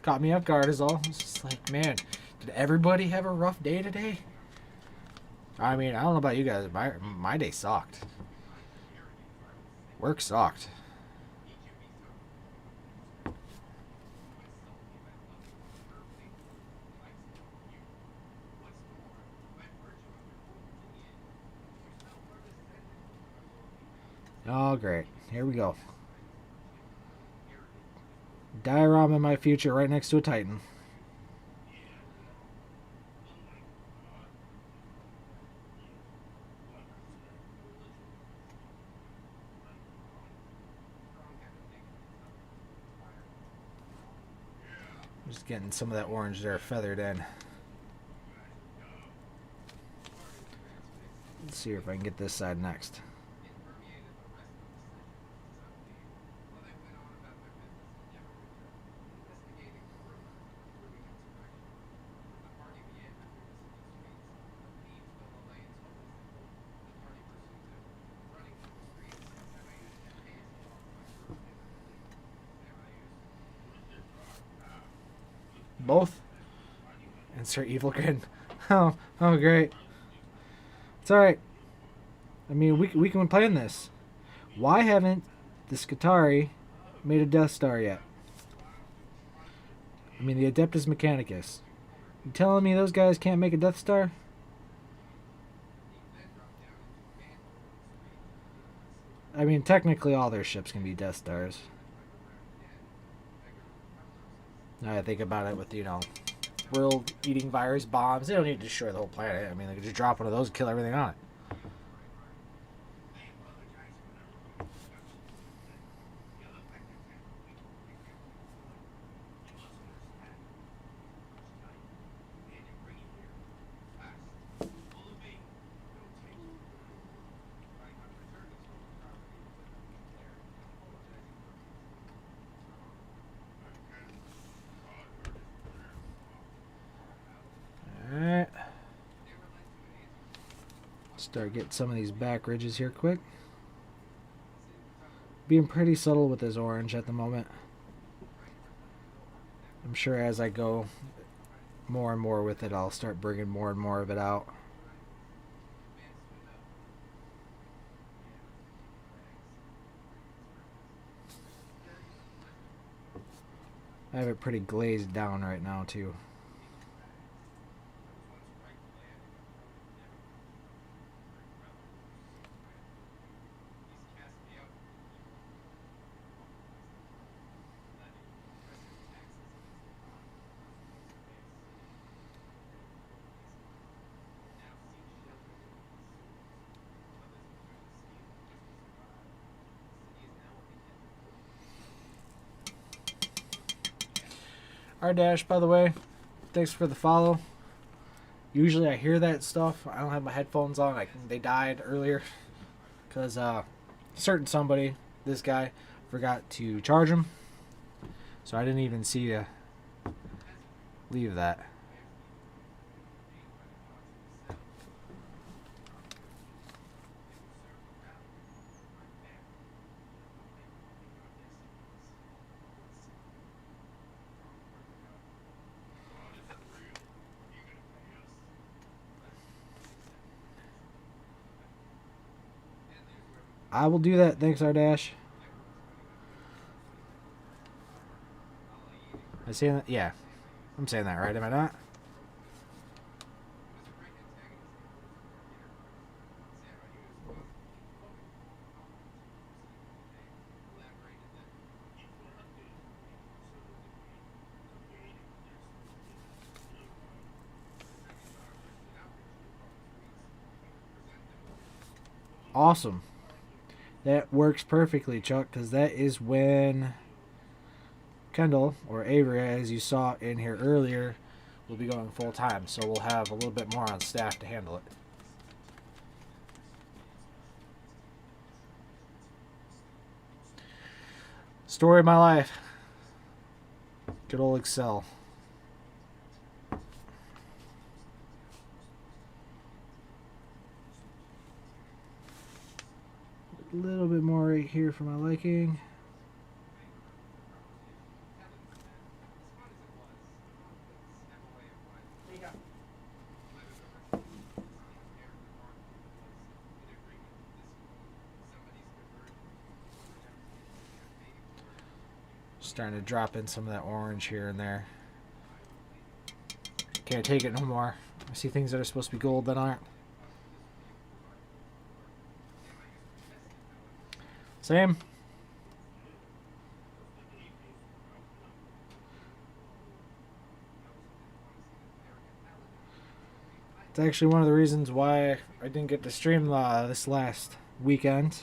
caught me off guard is all. It's just like, man, did everybody have a rough day today? I mean, I don't know about you guys. My day sucked. Work sucked. Oh, great. Here we go. Diorama in my future right next to a Titan. Just getting some of that orange there feathered in. Let's see if I can get this side next. Both? Insert evil grin. Oh, great. It's alright. I mean, we can plan this. Why haven't the Skitarii made a Death Star yet? I mean, the Adeptus Mechanicus. You telling me those guys can't make a Death Star? I mean, technically all their ships can be Death Stars. Now I think about it with, world-eating virus bombs. They don't need to destroy the whole planet. I mean, they could just drop one of those and kill everything on it. Alright. Start getting some of these back ridges here quick. Being pretty subtle with this orange at the moment. I'm sure as I go more and more with it, I'll start bringing more and more of it out. I have it pretty glazed down right now too. R-Dash, by the way, thanks for the follow. Usually I hear that stuff. I don't have my headphones on. They died earlier because certain somebody, this guy, forgot to charge them. So I didn't even see you leave that. I will do that. Thanks, R-Dash. Am I saying that? Yeah. I'm saying that right, am I not? Awesome. That works perfectly, Chuck, because that is when Kendall, or Avery, as you saw in here earlier, will be going full time. So we'll have a little bit more on staff to handle it. Story of my life. Good old Excel. A little bit more right here for my liking. Starting to drop in some of that orange here and there. Can't take it no more. I see things that are supposed to be gold that aren't. Same. It's actually one of the reasons why I didn't get to stream this last weekend.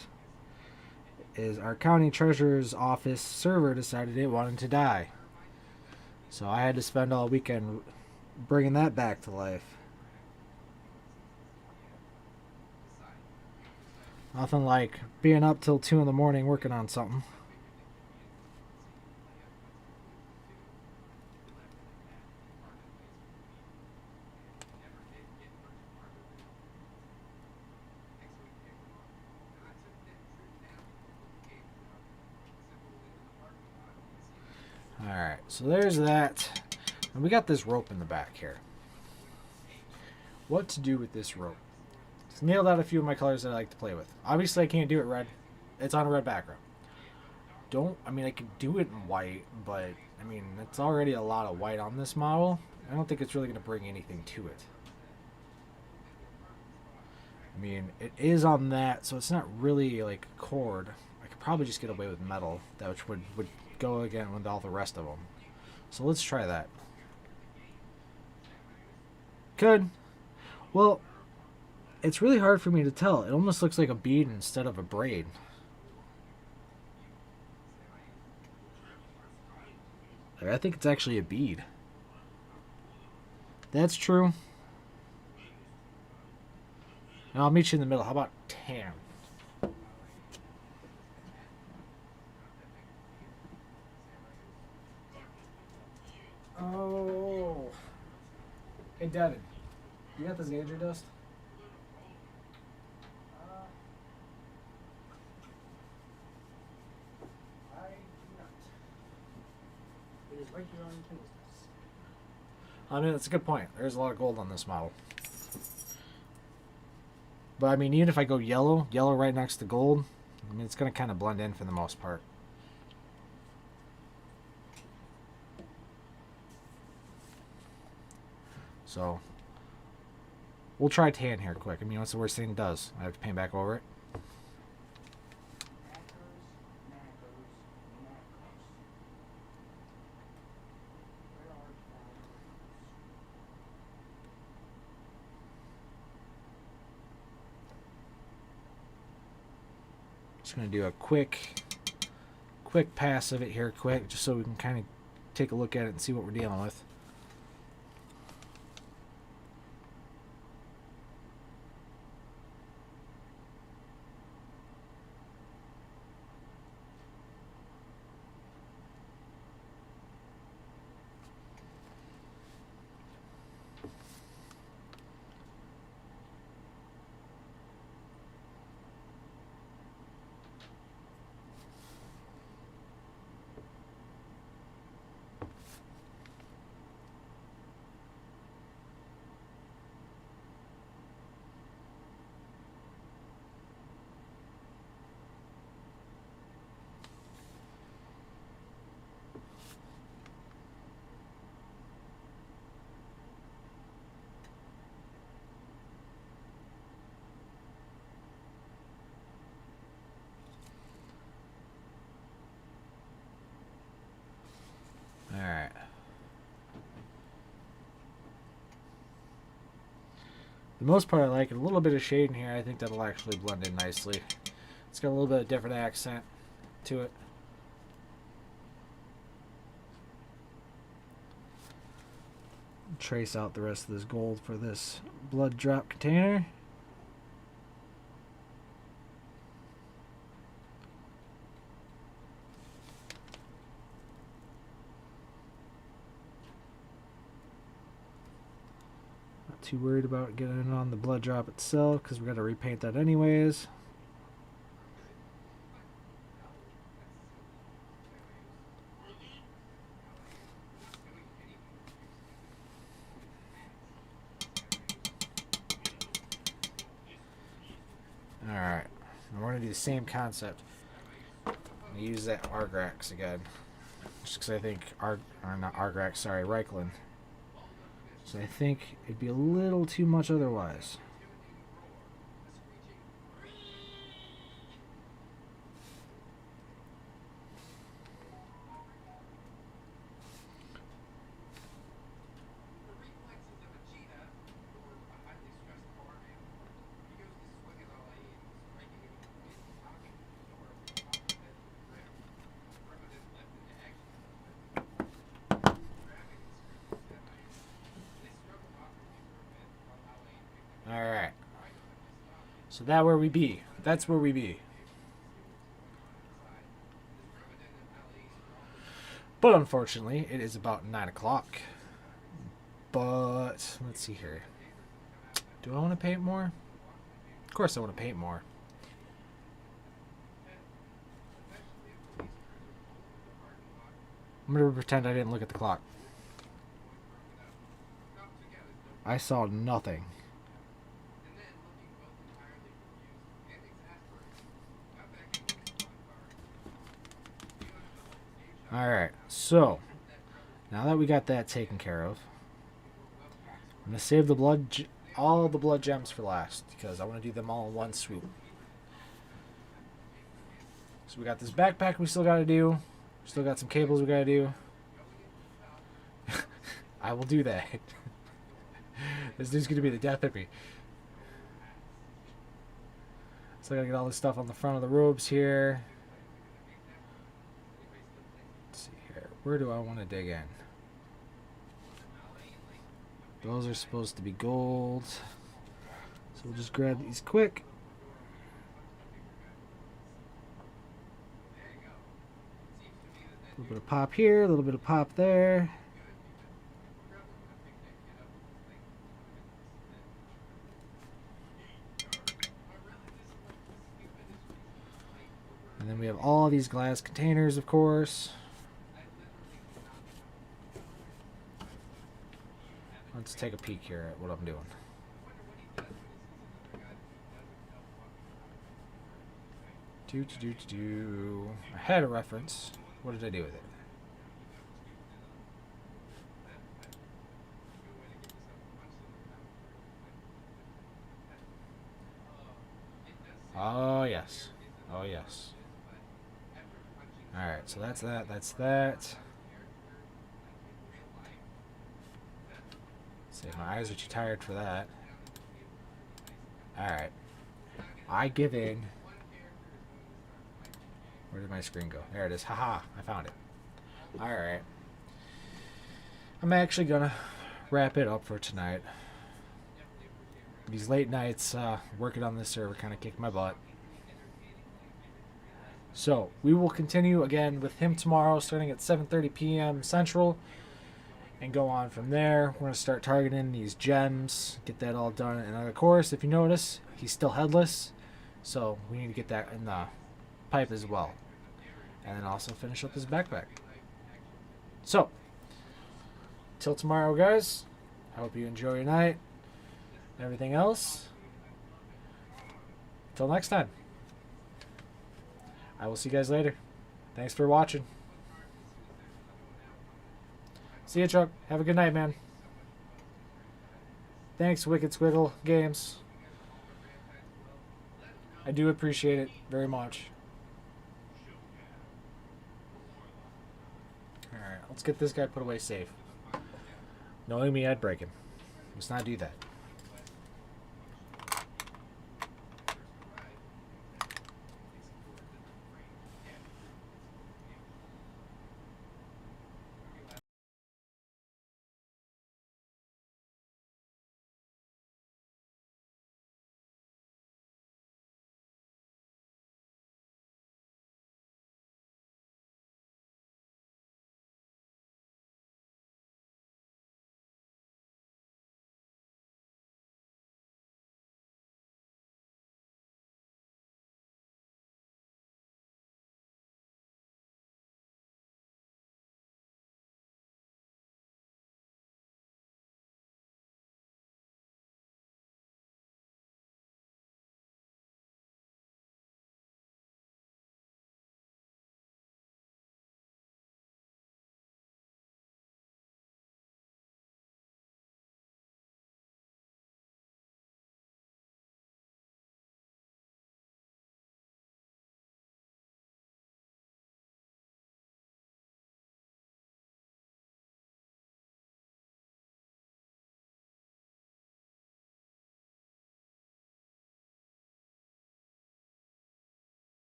Is our county treasurer's office server decided it wanted to die. So I had to spend all weekend bringing that back to life. Nothing like being up till 2 in the morning working on something. Alright, so there's that. And we got this rope in the back here. What to do with this rope? It's nailed out a few of my colors that I like to play with. Obviously, I can't do it red. It's on a red background. I could do it in white, but, it's already a lot of white on this model. I don't think it's really going to bring anything to it. It is on that, so it's not really like a cord. I could probably just get away with metal, that which would go again with all the rest of them. So let's try that. Could. Well, it's really hard for me to tell. It almost looks like a bead instead of a braid. I think it's actually a bead. That's true. And I'll meet you in the middle. How about tan? Oh. Hey, Devin. You got the Xandria dust? I do not. It is right here on Kindle's desk. That's a good point. There's a lot of gold on this model. But, even if I go yellow right next to gold, it's going to kind of blend in for the most part. So, we'll try tan here quick. What's the worst thing it does? I have to paint back over it. Just going to do a quick pass of it here quick, just so we can kind of take a look at it and see what we're dealing with. Alright. The most part I like it. A little bit of shade in here. I think that'll actually blend in nicely. It's got a little bit of different accent to it. Trace out the rest of this gold for this blood drop container. Not too worried about getting it on the blood drop itself because we're going to repaint that anyways. Alright, we're going to do the same concept. I'm going to use that Argrax again. Just because I think, not Argrax, sorry, Reikland. So I think it'd be a little too much otherwise. Alright. So that's where we be. That's where we be. But unfortunately, it is about 9 o'clock. But, let's see here. Do I want to paint more? Of course I want to paint more. I'm going to pretend I didn't look at the clock. I saw nothing. Alright, so now that we got that taken care of, I'm going to save the all the blood gems for last because I want to do them all in one swoop. So we got this backpack we still got to do. Still got some cables we got to do. I will do that. This dude's going to be the death of me. So I got to get all this stuff on the front of the robes here. Let's see here. Where do I want to dig in? Those are supposed to be gold. So we'll just grab these quick. A little bit of pop here, a little bit of pop there. And then we have all these glass containers, of course. Let's take a peek here at what I'm doing. I had a reference. What did I do with it? Oh, yes. Oh, yes. Alright, so that's that. That's that. See, my eyes are too tired for that. Alright. I give in. Where did my screen go? There it is. Haha, I found it. Alright. I'm actually gonna wrap it up for tonight. These late nights working on this server kind of kicked my butt. So, we will continue again with him tomorrow starting at 7:30 p.m. Central and go on from there. We're going to start targeting these gems, get that all done. And of course, if you notice, he's still headless. So, we need to get that in the pipe as well. And then also finish up his backpack. So, till tomorrow, guys. I hope you enjoy your night. Everything else. Till next time. I will see you guys later. Thanks for watching. See ya, Chuck. Have a good night, man. Thanks, Wicked Squiggle Games. I do appreciate it very much. Alright, let's get this guy put away safe. Knowing me, I'd break him. Let's not do that.